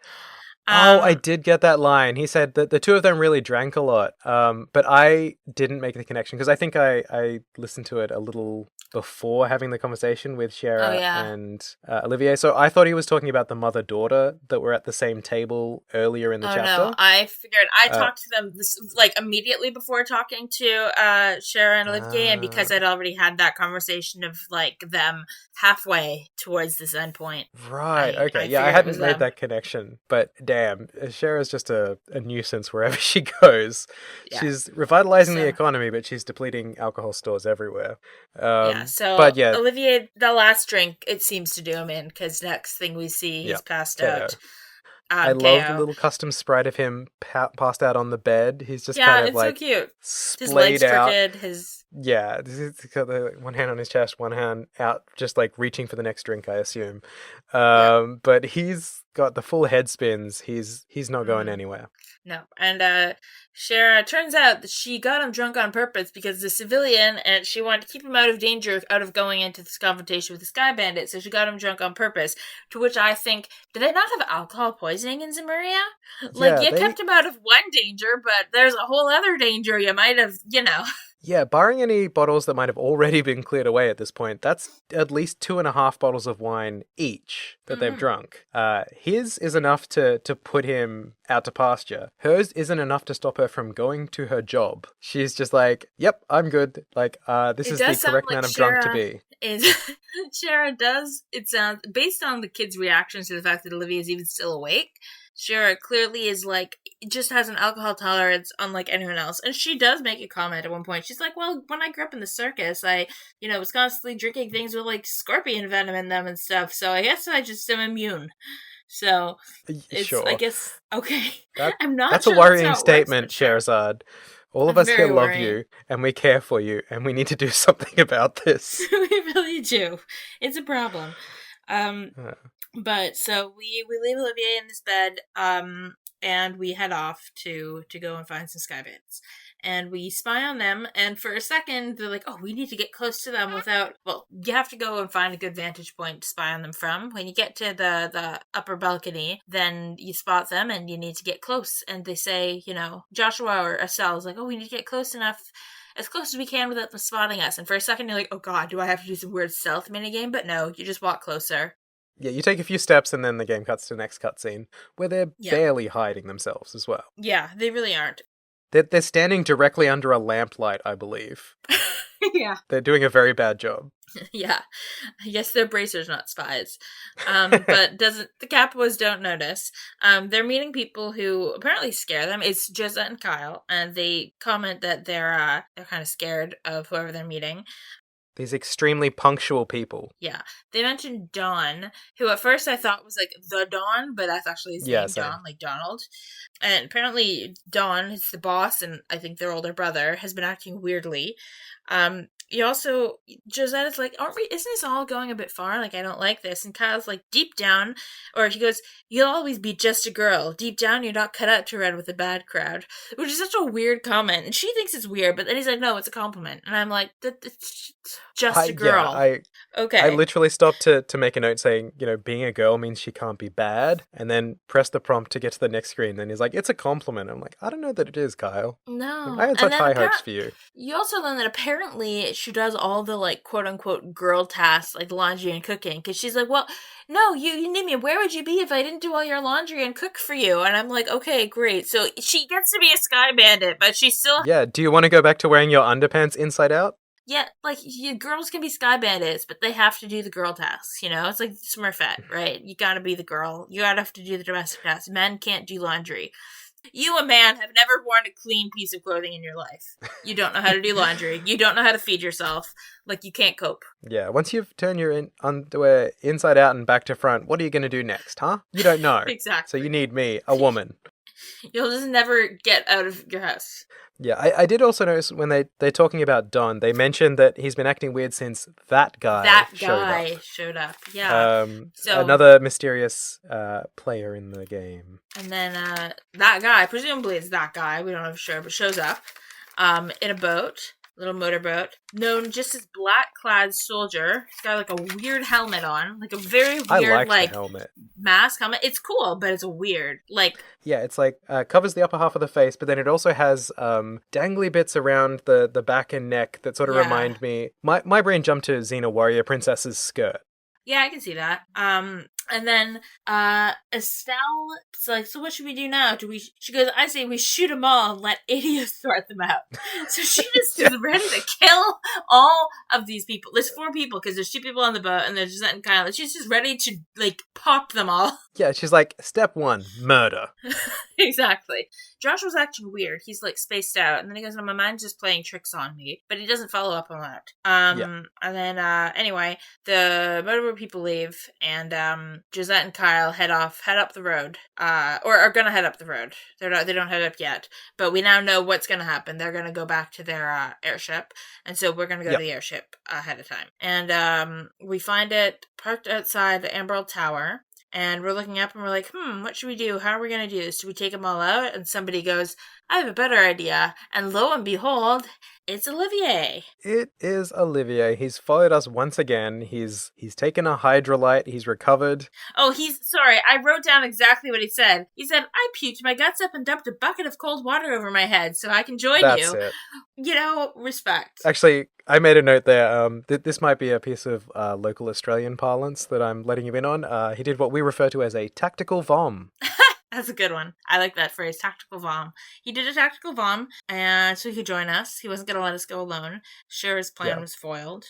I did get that line. He said that the two of them really drank a lot. But I didn't make the connection because I think I listened to it a little before having the conversation with Shara and Olivier. So I thought he was talking about the mother-daughter that were at the same table earlier in the chapter. No, I figured I talked to them like immediately before talking to Shara and Olivier, and because I'd already had that conversation of like them halfway towards this endpoint. Right, okay. I hadn't made that connection, but damn, Shara's just a nuisance wherever she goes. Yeah. She's revitalizing the economy, but she's depleting alcohol stores everywhere. But Olivier, the last drink, it seems to do him in, because next thing we see, he's passed out. I love the little custom sprite of him passed out on the bed. He's just kind of like so cute. Splayed his legs out. Crooked, He's got the one hand on his chest, one hand out, just like reaching for the next drink, I assume. But he's got the full head spins. He's not going anywhere. No, and Shara, turns out that she got him drunk on purpose because the civilian, and she wanted to keep him out of danger, out of going into this confrontation with the Sky Bandit, so she got him drunk on purpose, to which I think, do they not have alcohol poisoning in Zemuria? Like, you kept him out of one danger, but there's a whole other danger you might have, Yeah, barring any bottles that might have already been cleared away at this point, that's at least 2.5 bottles of wine each that they've drunk. His is enough to put him out to pasture. Hers isn't enough to stop her from going to her job. She's just like, yep, I'm good. Like, this is the correct amount of drunk to be. Shara does, it sounds, based on the kids' reactions to the fact that Olivia is even still awake, Shara clearly is like, just has an alcohol tolerance unlike anyone else. And she does make a comment at one point. She's like, well, when I grew up in the circus, I, was constantly drinking things with like scorpion venom in them and stuff. So I guess I just am immune. So it's, sure. I guess, okay. That's a worrying statement, Sherazade. All of us here love you, and we care for you, and we need to do something about this. We really do. It's a problem. But so we leave Olivier in this bed, and we head off to go and find some sky bandits. And we spy on them, and for a second, they're like, oh, we need to get close to them without... Well, you have to go and find a good vantage point to spy on them from. When you get to the upper balcony, then you spot them, and you need to get close. And they say, Joshua or Estelle is like, oh, we need to get close enough, as close as we can without them spotting us. And for a second, you're like, oh god, do I have to do some weird stealth minigame? But no, you just walk closer. Yeah, you take a few steps and then the game cuts to the next cutscene, where they're barely hiding themselves as well. Yeah, they really aren't. They're standing directly under a lamplight, I believe. Yeah. They're doing a very bad job. Yeah. I guess they're bracers, not spies. But the Capuas don't notice. They're meeting people who apparently scare them. It's Josette and Kyle, and they comment that they're kind of scared of whoever they're meeting. These extremely punctual people. Yeah. They mentioned Don, who at first I thought was like the Don, but that's actually his name, same. Don, like Donald. And apparently Don, is the boss, and I think their older brother, has been acting weirdly. Josette is like, isn't this all going a bit far? Like, I don't like this. And Kyle's like, deep down, or he goes, you'll always be just a girl. Deep down, you're not cut out to run with a bad crowd. Which is such a weird comment. And she thinks it's weird, but then he's like, no, it's a compliment. And I'm like, that's just a girl. Okay. I literally stopped to make a note saying, being a girl means she can't be bad, and then press the prompt to get to the next screen. Then he's like, it's a compliment. I'm like, I don't know that it is, Kyle. No. I had such high hopes for you. You also learn that apparently she does all the, like, quote-unquote girl tasks, like laundry and cooking, because she's like, well, no, you need me. Where would you be if I didn't do all your laundry and cook for you? And I'm like, okay, great. So she gets to be a sky bandit, but she's still... Yeah, do you want to go back to wearing your underpants inside out? Yeah, like girls can be sky bandits, but they have to do the girl tasks. It's like Smurfette, right? You gotta be the girl. You gotta have to do the domestic tasks. Men can't do laundry. You, a man, have never worn a clean piece of clothing in your life. You don't know how to do laundry. You don't know how to feed yourself. Like, you can't cope. Yeah, once you've turned your underwear inside out and back to front, what are you going to do next, huh? You don't know. Exactly. So you need me, a woman. You'll just never get out of your house. Yeah, I did also notice when they're talking about Don, they mentioned that he's been acting weird since that guy showed up. Yeah. So another mysterious player in the game. And then that guy, presumably it's that guy, we don't know for sure, but shows up in a boat. Little motorboat, known just as black-clad soldier. He's got like a weird helmet on, like a very weird like the helmet. Mask helmet. It's cool, but it's weird. Like, yeah, it's like covers the upper half of the face, but then it also has dangly bits around the back and neck that sort of remind me. My brain jumped to Xena Warrior Princess's skirt. Yeah, I can see that. And then Estelle is like, so what should we do now? She goes, I say we shoot them all and let idiots sort them out. So she just is ready to kill all of these people. There's 4 people because there's 2 people on the boat and there's just kind of, she's just ready to like pop them all. Yeah, she's like, step 1, murder. Exactly. Josh was acting weird. He's like spaced out, and then he goes, "No, my mind's just playing tricks on me." But he doesn't follow up on that. And then anyway, the motorboat people leave, and Josette and Kyle head up the road. Or are gonna head up the road. They don't head up yet, but we now know what's gonna happen. They're gonna go back to their airship, and so we're gonna go to the airship ahead of time. And we find it parked outside the Emerald Tower. And we're looking up and we're like, what should we do? How are we going to do this? Do we take them all out? And somebody goes, I have a better idea. And lo and behold, it's Olivier. It is Olivier. He's followed us once again. He's taken a hydrolyte. He's recovered. Oh, sorry. I wrote down exactly what he said. He said, I puked my guts up and dumped a bucket of cold water over my head so I can join you. That's it. Respect. Actually, I made a note there. This might be a piece of local Australian parlance that I'm letting you in on. He did what we refer to as a tactical vom. That's a good one. I like that phrase, tactical vom. He did a tactical vom, and so he could join us. He wasn't going to let us go alone. Sure, his plan was foiled.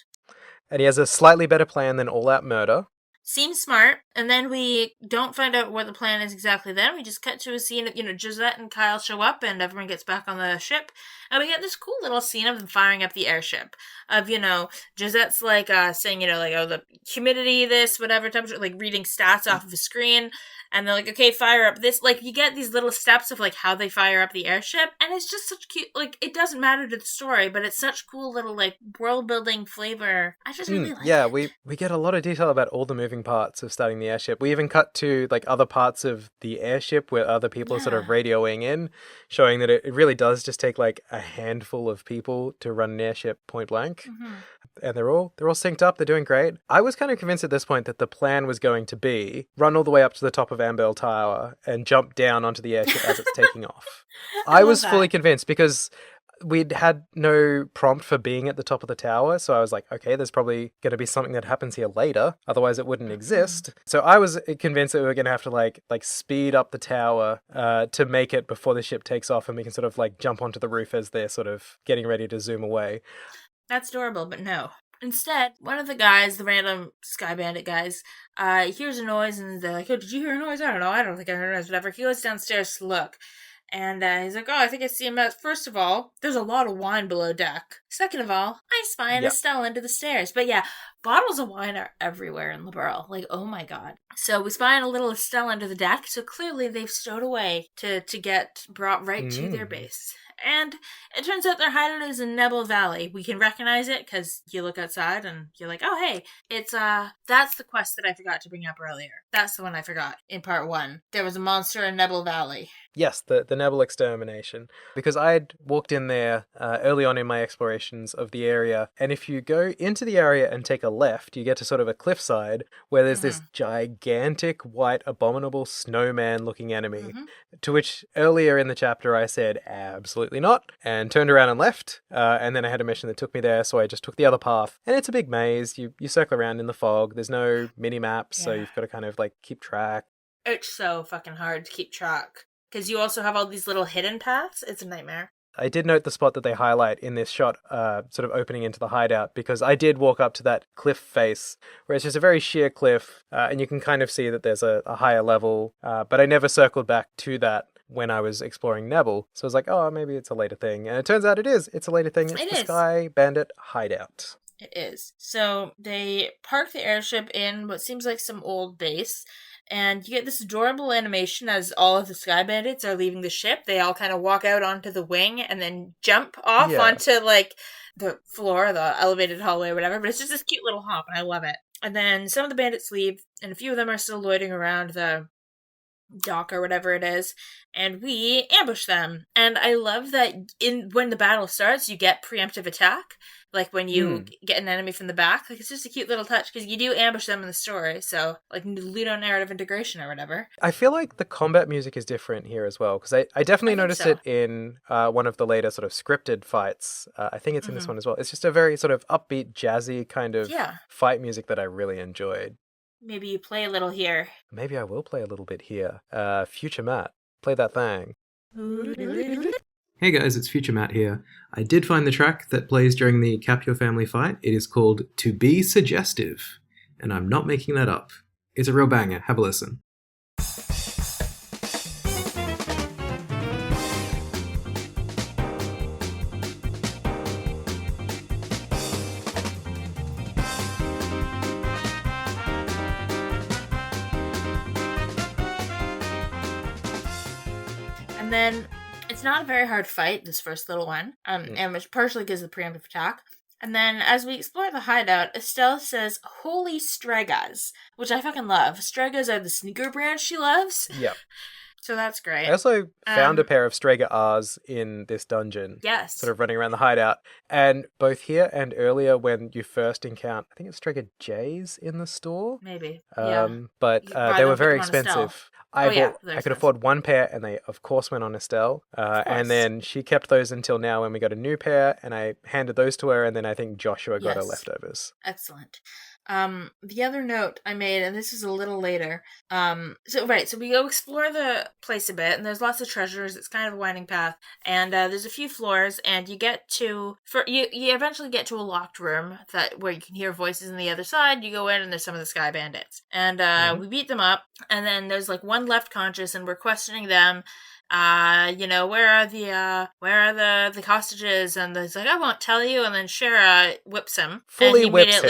And he has a slightly better plan than all-out murder. Seems smart, and then we don't find out what the plan is exactly then. We just cut to a scene of, Josette and Kyle show up, and everyone gets back on the ship, and we get this cool little scene of them firing up the airship. Of, Josette's, like, saying, the humidity, this, whatever temperature, like, reading stats off of a screen, and they're like, okay, fire up this. Like, you get these little steps of, like, how they fire up the airship, and it's just such cute, like, it doesn't matter to the story, but it's such cool little, like, world-building flavor. I just really like it. Yeah, we get a lot of detail about all the moving parts of starting the airship. We even cut to, like, other parts of the airship where other people are sort of radioing in, showing that it really does just take, like, a handful of people to run an airship point blank. Mm-hmm. And they're all synced up. They're doing great. I was kind of convinced at this point that the plan was going to be run all the way up to the top of Amber Tower and jump down onto the airship as it's taking off. I was fully convinced because we'd had no prompt for being at the top of the tower. So I was like, okay, there's probably going to be something that happens here later. Otherwise it wouldn't exist. So I was convinced that we were going to have to like speed up the tower to make it before the ship takes off and we can sort of like jump onto the roof as they're sort of getting ready to zoom away. That's adorable, but no. Instead, one of the guys, the random Sky Bandit guys, hears a noise and they're like, oh, did you hear a noise? I don't think I heard a noise, whatever. He goes downstairs to look. And he's like, oh, I think I see him. First of all, there's a lot of wine below deck. Second of all, I spy an Estelle into the stairs. But yeah, bottles of wine are everywhere in the Burl. Like, oh my god. So we spy a little Estelle under the deck. So clearly they've stowed away to get brought right to their base. And it turns out their hideout is in Nebel Valley. We can recognize it because you look outside and you're like, oh, hey, it's, that's the quest that I forgot to bring up earlier. That's the one I forgot in part 1. There was a monster in Nebel Valley. Yes, the Nebel extermination. Because I had walked in there early on in my explorations of the area, and if you go into the area and take a left, you get to sort of a cliffside where there's this gigantic, white, abominable snowman-looking enemy, to which earlier in the chapter I said, absolutely not, and turned around and left, and then I had a mission that took me there, so I just took the other path. And it's a big maze. You circle around in the fog. There's no mini-maps, so you've got to kind of like keep track. It's so fucking hard to keep track. Because you also have all these little hidden paths. It's a nightmare. I did note the spot that they highlight in this shot, sort of opening into the hideout, because I did walk up to that cliff face where it's just a very sheer cliff, and you can kind of see that there's a higher level, but I never circled back to that when I was exploring Nebel. So I was like, oh, maybe it's a later thing. And it turns out it is. It's a later thing. It's the Sky Bandit hideout. It is. So they park the airship in what seems like some old base. And you get this adorable animation as all of the Sky Bandits are leaving the ship. They all kind of walk out onto the wing and then jump off onto, like, the floor, the elevated hallway or whatever. But it's just this cute little hop, and I love it. And then some of the bandits leave, and a few of them are still loitering around the dock or whatever it is, and we ambush them. And I love that when the battle starts, you get preemptive attack, like when you get an enemy from the back. Like, it's just a cute little touch, because you do ambush them in the story, so like ludonarrative integration or whatever. I feel like the combat music is different here as well, because I definitely noticed it in one of the later sort of scripted fights. I think it's in this one as well. It's just a very sort of upbeat, jazzy kind of fight music that I really enjoyed. Maybe you play a little here. Maybe I will play a little bit here. Future Matt, play that thing. Hey guys, it's Future Matt here. I did find the track that plays during the Capuas family fight. It is called To Be Suggestive, and I'm not making that up. It's a real banger. Have a listen. And then it's not a very hard fight, this first little one, and it's partially because of the preemptive attack. And then as we explore the hideout, Estelle says, "Holy Stregas," which I fucking love. Stregas are the sneaker brand she loves. Yep. So that's great. I also found a pair of Strega R's in this dungeon. Yes. Sort of running around the hideout. And both here and earlier when you first encounter, I think it's Strega J's in the store. Maybe. But they were very expensive. I could afford one pair, and they, of course, went on Estelle. And then she kept those until now when we got a new pair, and I handed those to her, and then I think Joshua got her leftovers. Excellent. The other note I made, and this is a little later, so we go explore the place a bit, and there's lots of treasures. It's kind of a winding path, and there's a few floors, and you get to, you eventually get to a locked room where you can hear voices on the other side. You go in, and there's some of the Sky Bandits, and we beat them up, and then there's like one left conscious, and we're questioning them. Where are the hostages? And he's like, I won't tell you. And then Shara whips him. Fully whips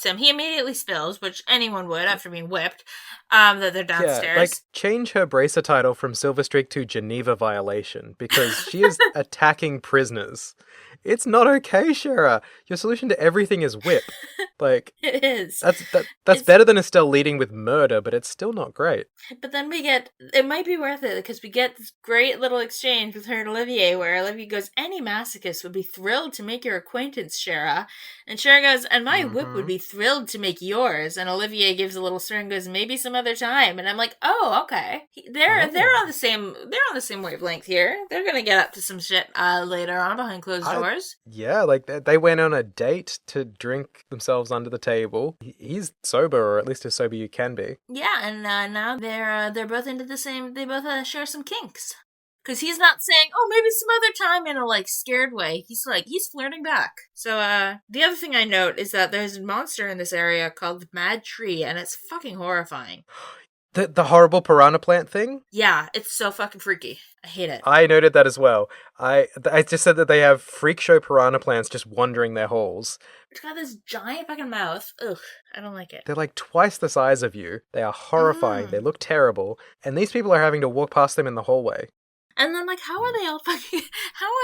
him. He immediately spills, which anyone would after being whipped. That they're downstairs. Yeah, like, change her bracer title from Silver Streak to Geneva Violation, because she is attacking prisoners. It's not okay, Shara. Your solution to everything is whip. Like, it is. That's better than Estelle leading with murder, but it's still not great. But then it might be worth it, because we get this great little exchange with her and Olivier, where Olivier goes, any masochist would be thrilled to make your acquaintance, Shara. And Shara goes, and my whip would be thrilled to make yours. And Olivier gives a little stir and goes, maybe some other time. And I'm like, oh, okay. They're on the same wavelength here. They're gonna get up to some shit later on behind closed doors. Yeah, like they went on a date to drink themselves under the table. He's sober, or at least as sober you can be. Yeah, and now they're both into the same. They both share some kinks. Because he's not saying, oh, maybe some other time in a, like, scared way. He's flirting back. So, the other thing I note is that there's a monster in this area called the Mad Tree, and it's fucking horrifying. The horrible piranha plant thing? Yeah, it's so fucking freaky. I hate it. I noted that as well. I just said that they have freak show piranha plants just wandering their holes. It's got this giant fucking mouth. Ugh, I don't like it. They're like twice the size of you. They are horrifying. They look terrible. And these people are having to walk past them in the hallway. And I'm like, how are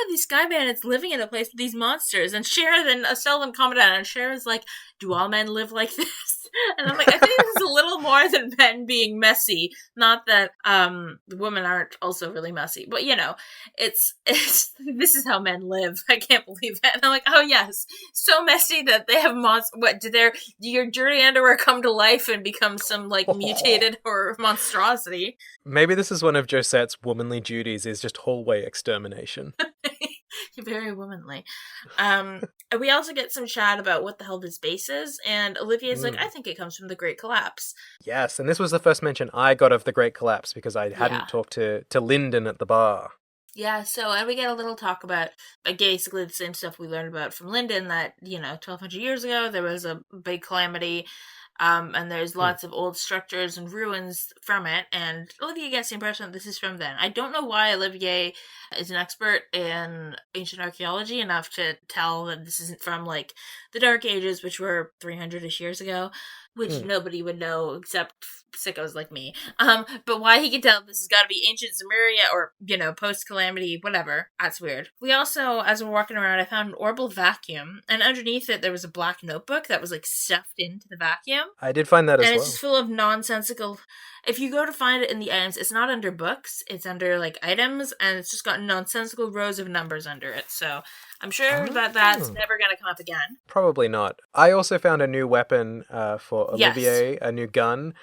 these Sky Bandits living in a place with these monsters? And Cher then Estelle them comment on it, and Cher is like, do all men live like this? And I'm like, I think this is a little more than men being messy. Not that women aren't also really messy, but it's this is how men live. I can't believe it. And I'm like, oh yes, so messy that they have What do your dirty underwear come to life and become some like mutated or monstrosity? Maybe this is one of Josette's womanly duties: is just hallway extermination. Very womanly. We also get some chat about what the hell this base is, and Olivier's like, I think it comes from the Great Collapse. Yes, and this was the first mention I got of the Great Collapse, because I hadn't talked to Lyndon at the bar. Yeah, so and we get a little talk about basically the same stuff we learned about from Lyndon that, 1200 years ago there was a big calamity, and there's Hmm. lots of old structures and ruins from it, and Olivier gets the impression that this is from then. I don't know why Olivier is an expert in ancient archaeology enough to tell that this isn't from, like, the Dark Ages, which were 300-ish years ago, which Hmm. nobody would know except sickos like me. But why he can tell this has got to be ancient Sumeria or, post calamity, whatever. That's weird. We also, as we're walking around, I found an orbital vacuum, and underneath it there was a black notebook that was like stuffed into the vacuum. I did find that as And it's well. just full of nonsensical. If you go to find it in the items, it's not under books, it's under like items, and it's just got nonsensical rows of numbers under it. So I'm sure that that's Oh. never going to come up again. Probably not. I also found a new weapon for Yes. Olivier, a new gun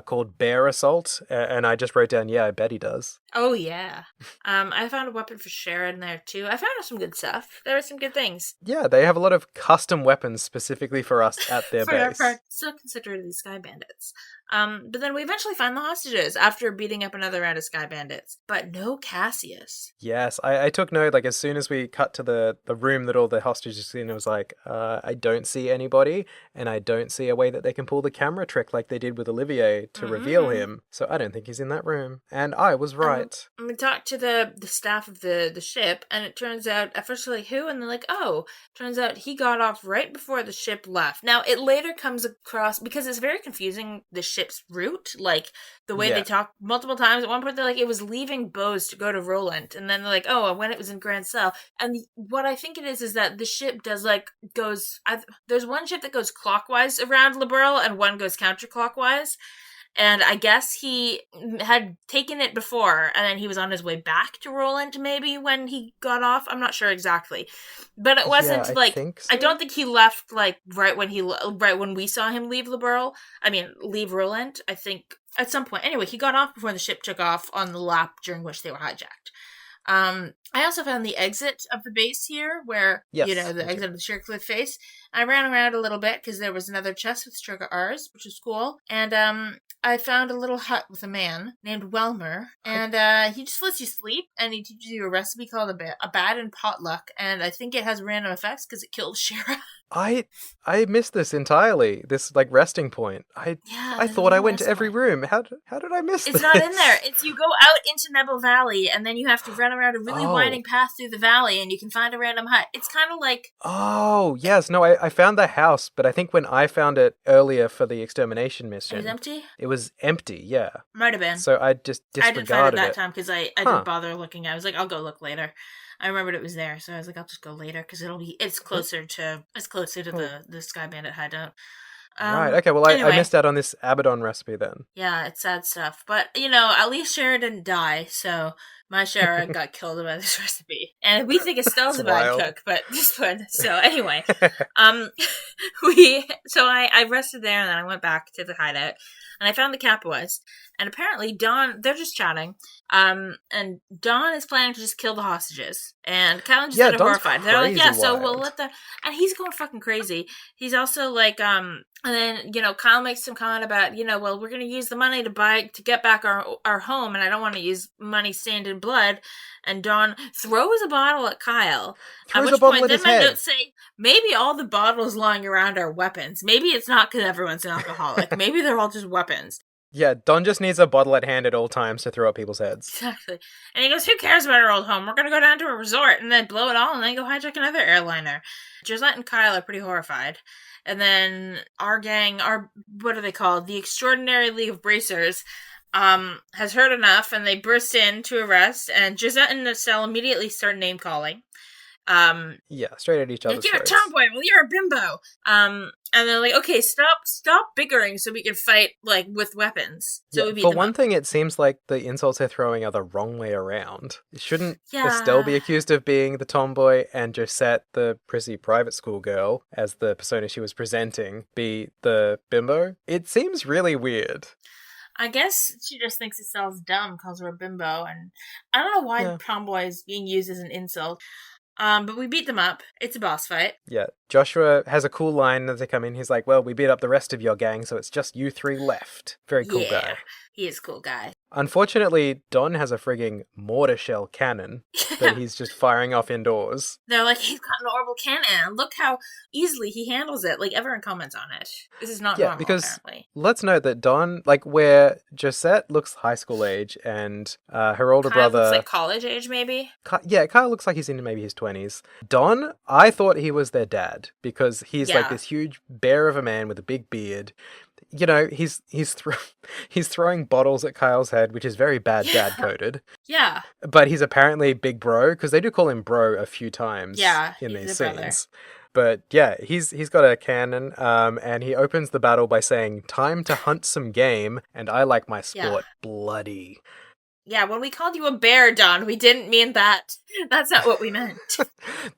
called Bear Assault, and I just wrote down, yeah, I bet he does. Oh yeah. I found a weapon for Sharon there too. I found some good stuff. There were some good things. Yeah, they have a lot of custom weapons specifically for us at their base. Still considered these Sky Bandits. But then we eventually find the hostages after beating up another round of Sky Bandits. But no Cassius. Yes, I took note, like, as soon as we cut to the room that all the hostages in, it was like, I don't see anybody, and I don't see a way that they can pull the camera trick like they did with Olivier to reveal him, so I don't think he's in that room. And I was right. And we talked to the staff of the ship, and it turns out, at first we're like, who? And they're like, oh, turns out he got off right before the ship left. Now, it later comes across, because it's very confusing, the ship's route, like, the way they talk multiple times. At one point, they're like, it was leaving Bose to go to Roland, and then they're like, oh, when it was in Grand Cell. And what I think it is that the ship does, like, there's one ship that goes clockwise around Liberal, and one goes counterclockwise. And I guess he had taken it before, and then he was on his way back to Roland, maybe, when he got off. I'm not sure exactly. But it wasn't, think so. I don't think he left, like, right when we saw him leave leave Roland. I think at some point. Anyway, he got off before the ship took off on the lap during which they were hijacked. I also found the exit of the base here, where, Yes, the exit of the Sheercliff face. I ran around a little bit, because there was another chest with Stroga R's, which was cool. And, I found a little hut with a man named Welmer, and he just lets you sleep, and he teaches you a recipe called a bad and potluck, and I think it has random effects because it killed Shara. I missed this entirely. This, like, resting point. I thought I went to every room. How did I miss this? It's not in there. It's you go out into Nebel Valley, and then you have to run around a really winding path through the valley, and you can find a random hut. It's kind of like... Oh, yes. No, I found the house, but I think when I found it earlier for the extermination mission... It was empty? It was empty, yeah. Might have been. So I just disregarded I didn't find it that time, because I didn't bother looking. I was like, I'll go look later. I remembered it was there, so I was like, I'll just go later, because it's closer to the Sky Bandit hideout. Right, okay, well, anyway. I missed out on this Abaddon recipe then. Yeah, it's sad stuff. But, at least Shara didn't die, so my Shara got killed by this recipe. And we think Estelle's a bad cook, but this one. So, anyway. I rested there, and then I went back to the hideout, and I found the Capuas. And apparently they're just chatting, and Dawn is planning to just kill the hostages. And Callan just said horrified. They're like, yeah, so we'll let them... And he's going fucking crazy. He's also like, and then, Kyle makes some comment about, well, we're going to use the money to get back our home, and I don't want to use money stained in blood. And Dawn throws a bottle at Kyle. At which point, then my notes say, maybe all the bottles lying around are weapons. Maybe it's not because everyone's an alcoholic. Maybe they're all just weapons. Yeah, Don just needs a bottle at hand at all times to throw at people's heads. Exactly. And he goes, who cares about our old home? We're going to go down to a resort and then blow it all and then go hijack another airliner. Josette and Kyle are pretty horrified. And then our gang, what are they called? The Extraordinary League of Bracers, has heard enough, and they burst in to arrest, and Josette and Estelle immediately start name-calling. Yeah, straight at each other's you're a tomboy, well, you're a bimbo. And they're like, okay, stop bickering so we can fight, like, with weapons. So we beat them for one up. thing, it seems like the insults they're throwing are the wrong way around. Shouldn't Estelle be accused of being the tomboy and Josette, the prissy private school girl, as the persona she was presenting, be the bimbo? It seems really weird. I guess she just thinks Estelle's dumb, calls her a bimbo, and I don't know why tomboy is being used as an insult. But we beat them up. It's a boss fight. Yeah. Joshua has a cool line as they come in. He's like, well, we beat up the rest of your gang, so it's just you three left. Very cool guy. He is a cool guy. Unfortunately, Don has a frigging mortar shell cannon that he's just firing off indoors. They're like, he's got an orbital cannon. Look how easily he handles it. Like, everyone comments on it. This is not normal, because apparently. let's note that Don, like, where Josette looks high school age and her older Kyle brother... looks like college age, maybe? Kyle looks like he's in maybe his 20s. Don, I thought he was their dad because he's like this huge bear of a man with a big beard. You know, he's throwing bottles at Kyle's head, which is very bad dad coded. Yeah. But he's apparently big bro, because they do call him bro a few times in these scenes. Brother. But yeah, he's got a cannon, and he opens the battle by saying, "Time to hunt some game, and I like my sport bloody." Yeah, when we called you a bear, Don, we didn't mean that. That's not what we meant.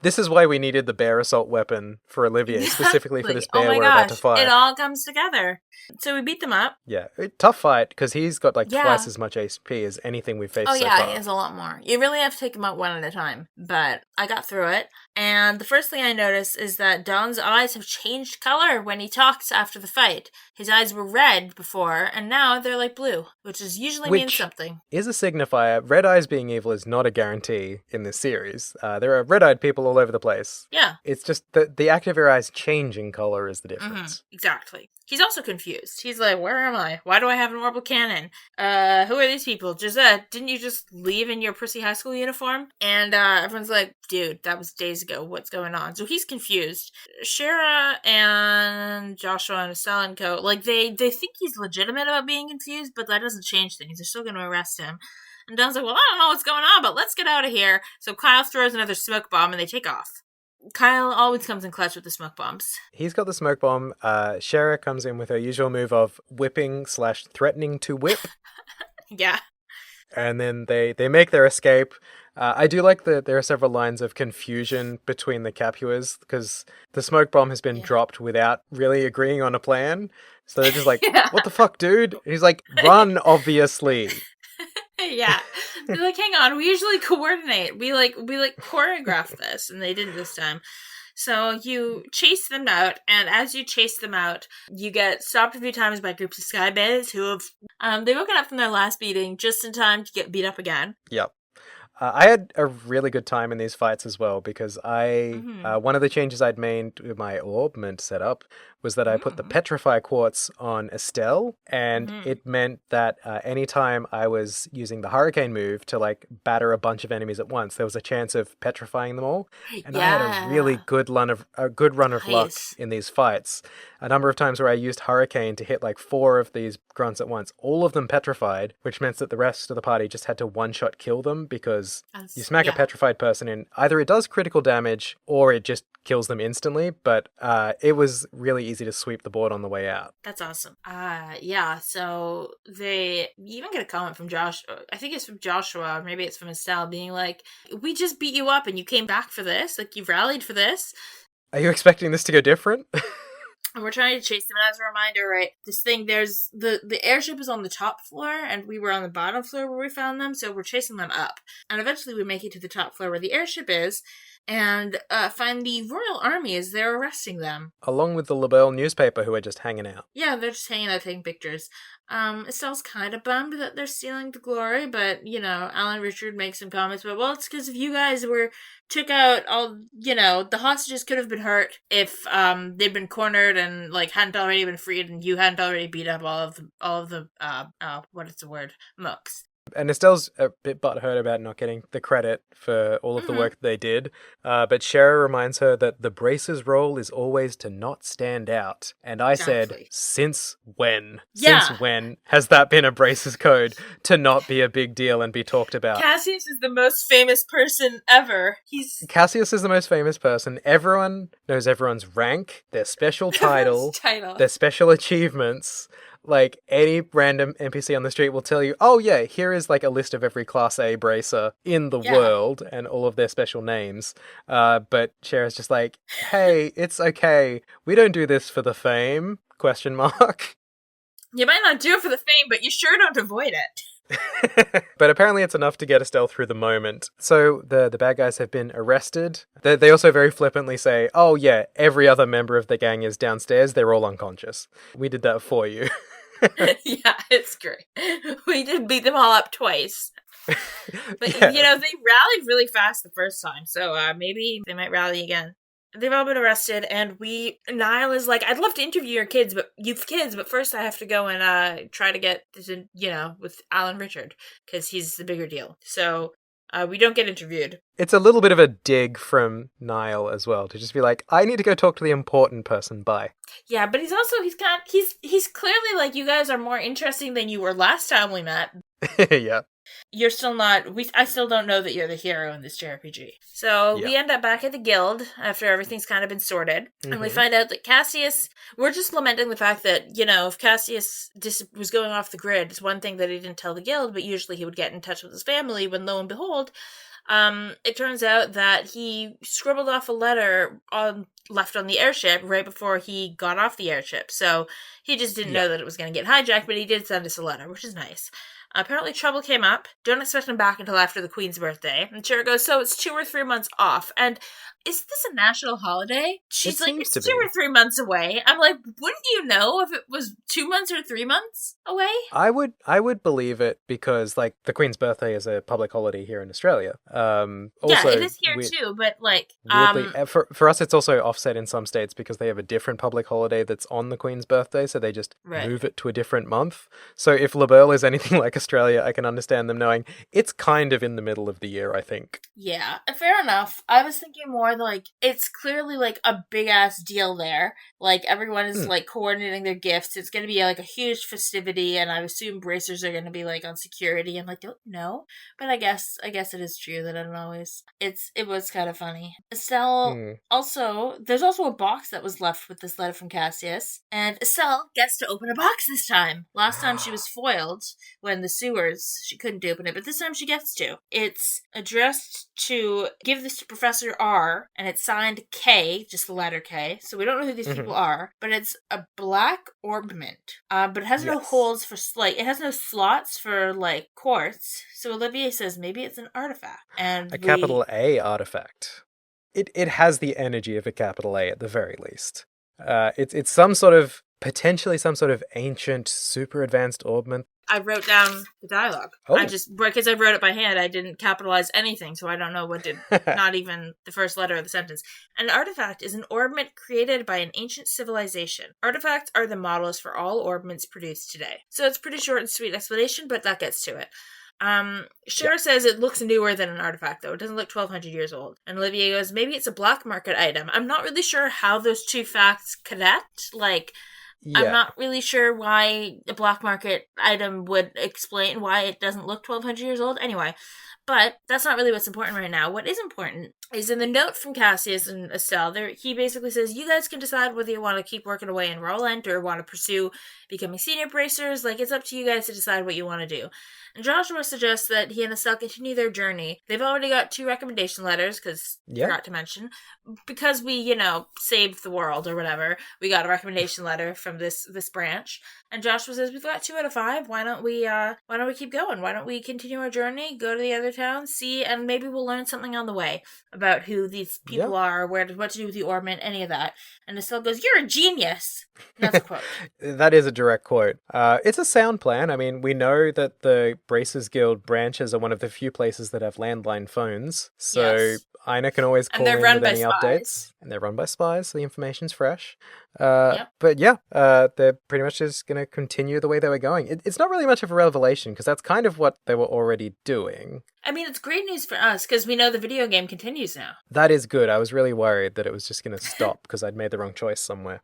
This is why we needed the bear assault weapon for Olivier, specifically for this bear we're about to fight. It all comes together. So we beat them up. Yeah, tough fight, because he's got like twice as much HP as anything we've faced so far. Oh yeah, he has a lot more. You really have to take him out one at a time. But I got through it. And the first thing I noticed is that Don's eyes have changed color when he talks after the fight. His eyes were red before, and now they're like blue, which usually means something. Is a signifier. Red eyes being evil is not a guarantee in this series. There are red-eyed people all over the place. Yeah. It's just that the act of your eyes changing color is the difference. Mm-hmm. Exactly. He's also confused. He's like, where am I? Why do I have an orbital cannon? Who are these people? Josette, didn't you just leave in your prissy high school uniform? And everyone's like, dude, that was days ago. What's going on? So he's confused. Shara and Joshua and Estelle and Co., like, they think he's legitimate about being confused, but that doesn't change things. They're still going to arrest him. And Don's like, well, I don't know what's going on, but let's get out of here. So Kyle throws another smoke bomb and they take off. Kyle always comes in clutch with the smoke bombs. He's got the smoke bomb. Shara comes in with her usual move of whipping/threatening to whip. Yeah. And then they make their escape. I do like that there are several lines of confusion between the Capuas because the smoke bomb has been dropped without really agreeing on a plan. So they're just like, what the fuck, dude? And he's like, run, obviously. Yeah. They're like, hang on, we usually coordinate. We choreograph this, and they didn't this time. So you chase them out, and as you chase them out, you get stopped a few times by groups of sky bays who have they've woken up from their last beating just in time to get beat up again. Yep. I had a really good time in these fights as well because one of the changes I'd made with my orbment setup was that I put the Petrify Quartz on Estelle, and it meant that anytime I was using the Hurricane move to like batter a bunch of enemies at once, there was a chance of petrifying them all. And I had a really good run of luck in these fights. A number of times where I used Hurricane to hit like 4 of these grunts at once, all of them petrified, which meant that the rest of the party just had to one-shot kill them because you smack a petrified person in, either it does critical damage or it just kills them instantly, but it was really easy to sweep the board on the way out. That's awesome. Yeah, so you even get a comment from Josh, I think it's from Joshua, or maybe it's from Estelle, being like, we just beat you up and you came back for this? Like, you rallied for this? Are you expecting this to go different? And we're trying to chase them. And as a reminder, right, this thing, there's the airship is on the top floor, and we were on the bottom floor where we found them, so we're chasing them up. And eventually we make it to the top floor where the airship is, and find the Royal Army as they're arresting them. Along with the LaBelle newspaper who are just hanging out. Yeah, they're just hanging out taking pictures. Estelle's kind of bummed that they're stealing the glory, but, you know, Alan Richard makes some comments about, well, it's because if you guys took out all, you know, the hostages could have been hurt if they'd been cornered and, like, hadn't already been freed and you hadn't already beat up all of the what is the word? Mooks. And Estelle's a bit butthurt about not getting the credit for all of the work they did. But Shara reminds her that the Brace's role is always to not stand out. And I said, since when? Yeah. Since when has that been a Brace's code to not be a big deal and be talked about? Cassius is the most famous person ever. Cassius is the most famous person. Everyone knows everyone's rank, their special title, their special achievements. Like, any random NPC on the street will tell you, oh yeah, here is like a list of every Class A bracer in the world and all of their special names. But Shara's just like, hey, it's okay. We don't do this for the fame? ? You might not do it for the fame, but you sure don't avoid it. But apparently it's enough to get Estelle through the moment. So the bad guys have been arrested. They also very flippantly say, oh yeah, every other member of the gang is downstairs. They're all unconscious. We did that for you. Yeah, it's great. We did beat them all up twice. But, Yeah. they rallied really fast the first time, so maybe they might rally again. They've all been arrested, and Niall is like, I'd love to interview you've kids, but first I have to go and try to get, with Alan Richard, because he's the bigger deal. So we don't get interviewed. It's a little bit of a dig from Niall as well, to just be like, I need to go talk to the important person, bye. Yeah, but he's clearly like, you guys are more interesting than you were last time we met. Yeah. You're still not. I still don't know that you're the hero in this JRPG. So we end up back at the guild after everything's kind of been sorted, and we find out that Cassius. We're just lamenting the fact that if Cassius was going off the grid, it's one thing that he didn't tell the guild, but usually he would get in touch with his family. When lo and behold, it turns out that he scribbled off a letter left on the airship right before he got off the airship. So he just didn't know that it was going to get hijacked, but he did send us a letter, which is nice. Apparently trouble came up. Don't expect him back until after the Queen's birthday. And Shira goes, so it's 2 or 3 months off. And is this a national holiday? She's like, it's 2 or 3 months away. I'm like, wouldn't you know if it was 2 months or 3 months away? I would believe it because, like, the Queen's birthday is a public holiday here in Australia. Also, yeah, it is here too, but like... weirdly, for us, it's also offset in some states because they have a different public holiday that's on the Queen's birthday, so they just move it to a different month. So if LaBelle is anything like Australia, I can understand them knowing it's kind of in the middle of the year, I think. Yeah, fair enough. I was thinking more like, it's clearly like a big ass deal there. Like, everyone is like coordinating their gifts. It's going to be like a huge festivity, and I assume bracers are going to be like on security. I'm like, don't know. But I guess it is true that I don't always. It was kind of funny. Estelle, also, there's also a box that was left with this letter from Cassius, and Estelle gets to open a box this time. Last time she was foiled when the sewers, she couldn't open it, but this time she gets to. It's addressed to give this to Professor R, and it's signed K, just the letter K, so we don't know who these people are, but it's a black orbment, but it has no holes for, it has no slots for, like, quartz, so Olivier says maybe it's an artifact, and capital A artifact. It has the energy of a capital A at the very least. It's some sort of, potentially some sort of ancient, super advanced orbment. I wrote down the dialogue. Because I wrote it by hand, I didn't capitalize anything, so I don't know what did, not even the first letter of the sentence. An artifact is an orbment created by an ancient civilization. Artifacts are the models for all orbments produced today. So it's pretty short and sweet explanation, but that gets to it. Shira says it looks newer than an artifact, though. It doesn't look 1,200 years old. And Olivier goes, maybe it's a black market item. I'm not really sure how those two facts connect. Like... Yeah. I'm not really sure why a black market item would explain why it doesn't look 1,200 years old. Anyway, but that's not really what's important right now. What is important is in the note from Cassius and Estelle, he basically says, you guys can decide whether you want to keep working away in Roland or want to pursue becoming senior bracers. Like, it's up to you guys to decide what you want to do. And Joshua suggests that he and Estelle continue their journey. They've already got 2 recommendation letters, because forgot to mention, because we, saved the world or whatever, we got a recommendation letter from this branch. And Joshua says, we've got 2 out of 5. Why don't we keep going? Why don't we continue our journey, go to the other towns, see, and maybe we'll learn something on the way about who these people are, what to do with the orbment, any of that. And Estelle goes, you're a genius. That's a quote. That is a direct quote. It's a sound plan. I mean, we know that the Bracers Guild branches are one of the few places that have landline phones. So Ina can always call in with any updates. And they're run by spies, so the information's fresh. But they're pretty much just going to continue the way they were going. It's not really much of a revelation, because that's kind of what they were already doing. I mean, it's great news for us, because we know the video game continues now. That is good. I was really worried that it was just going to stop because I'd made the wrong choice somewhere.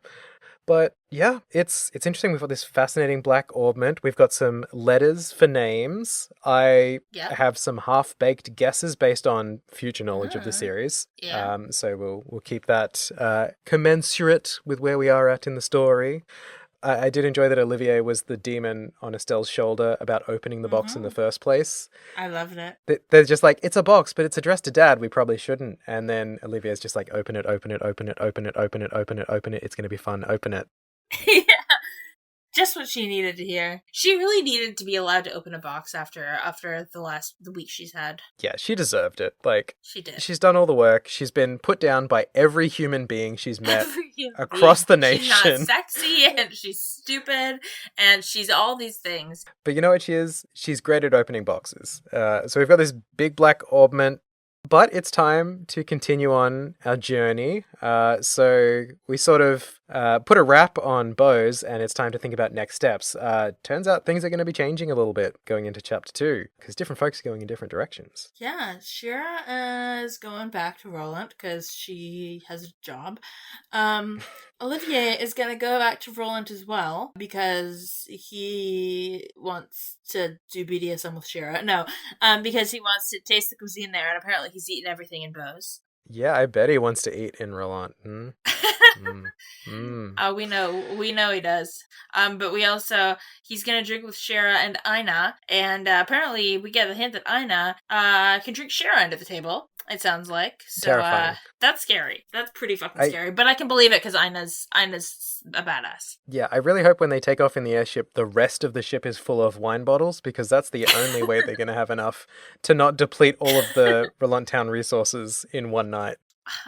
But yeah, it's interesting. We've got this fascinating black orbment. We've got some letters for names. I have some half-baked guesses based on future knowledge of the series. Yeah. So we'll keep that commensurate with where we are at in the story. I did enjoy that Olivier was the demon on Estelle's shoulder about opening the box in the first place. I loved it. They're just like, it's a box, but it's addressed to Dad. We probably shouldn't. And then Olivier's just like, open it, open it, open it, open it, open it, open it, open it. It's going to be fun. Open it. Yeah. Just what she needed to hear. She really needed to be allowed to open a box after the week she's had. Yeah, she deserved it. Like, She did. she's done all the work. She's been put down by every human being she's met Every human across the being. She's not nation. sexy, and she's stupid, and she's all these things. But you know what she is? She's great at opening boxes. So we've got this big black orbment, but it's time to continue on our journey. So we sort of put a wrap on Bose, and it's time to think about next steps. Turns out things are going to be changing a little bit going into chapter 2, because different folks are going in different directions. Yeah, Shira is going back to Roland because she has a job. Olivier is going to go back to Roland as well because he wants to do BDSM with Shira. No, because he wants to taste the cuisine there, and apparently he's eaten everything in Bose. Yeah, I bet he wants to eat in Roland. We know he does. But we also, he's gonna drink with Shira and Aina, and apparently we get the hint that Aina can drink Shira under the table. It sounds like. So terrifying. That's scary. That's pretty fucking scary. But I can believe it because Aina's a badass. Yeah, I really hope when they take off in the airship, the rest of the ship is full of wine bottles, because that's the only way they're going to have enough to not deplete all of the Relunt Town resources in one night.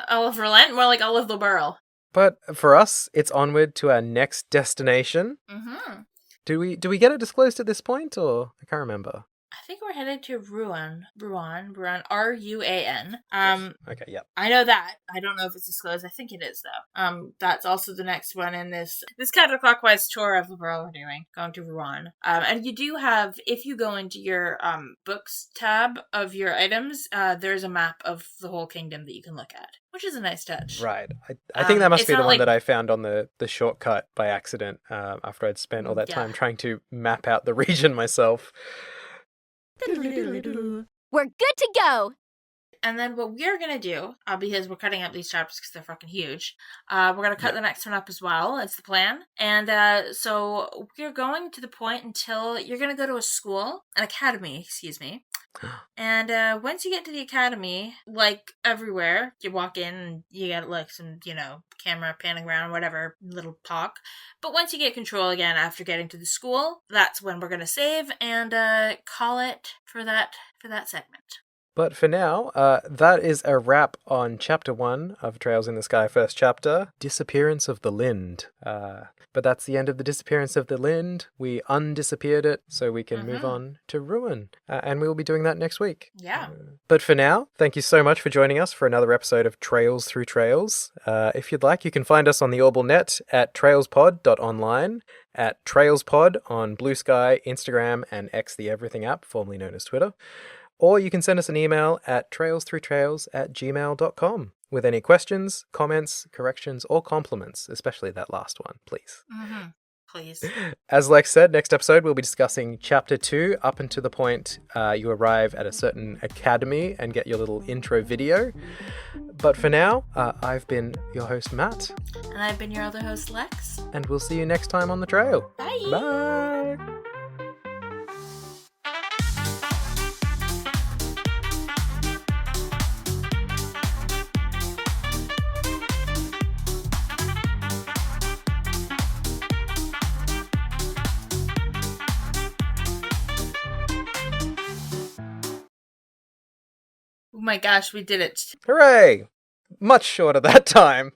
Olive Relent? More like Olive the Burl. But for us, it's onward to our next destination. Mm-hmm. Do we get it disclosed at this point, or I can't remember? I think we're headed to Ruan, Ruan, R-U-A-N. Okay, yeah. I know that. I don't know if it's disclosed. I think it is, though. That's also the next one in this counterclockwise tour of the borough we're doing, going to Ruan. And you do have, if you go into your books tab of your items, there's a map of the whole kingdom that you can look at, which is a nice touch. Right. I think that must be the one like... that I found on the shortcut by accident after I'd spent all that time trying to map out the region myself. We're good to go! And then what we're going to do, because we're cutting up these chapters because they're fucking huge, we're going to cut the next one up as well. That's the plan. And so we're going to the point until you're going to go to a school, an academy, excuse me. And once you get to the academy, like everywhere, you walk in and you get like some, camera panning around, whatever, little talk. But once you get control again after getting to the school, that's when we're going to save and call it for that segment. But for now, that is a wrap on Chapter 1 of Trails in the Sky, first chapter, Disappearance of the Lind. But that's the end of the Disappearance of the Lind. We undisappeared it, so we can move on to Ruin. And we will be doing that next week. Yeah. But for now, thank you so much for joining us for another episode of Trails Through Trails. If you'd like, you can find us on the Audible Net at trailspod.online, at trailspod on Blue Sky, Instagram, and X the Everything app, formerly known as Twitter. Or you can send us an email at trailsthroughtrails@gmail.com with any questions, comments, corrections, or compliments, especially that last one, please. Mm-hmm. Please. As Lex said, next episode we'll be discussing Chapter 2 up until the point you arrive at a certain academy and get your little intro video. But for now, I've been your host, Matt. And I've been your other host, Lex. And we'll see you next time on the trail. Bye. Bye. Oh my gosh, we did it. Hooray! Much shorter that time.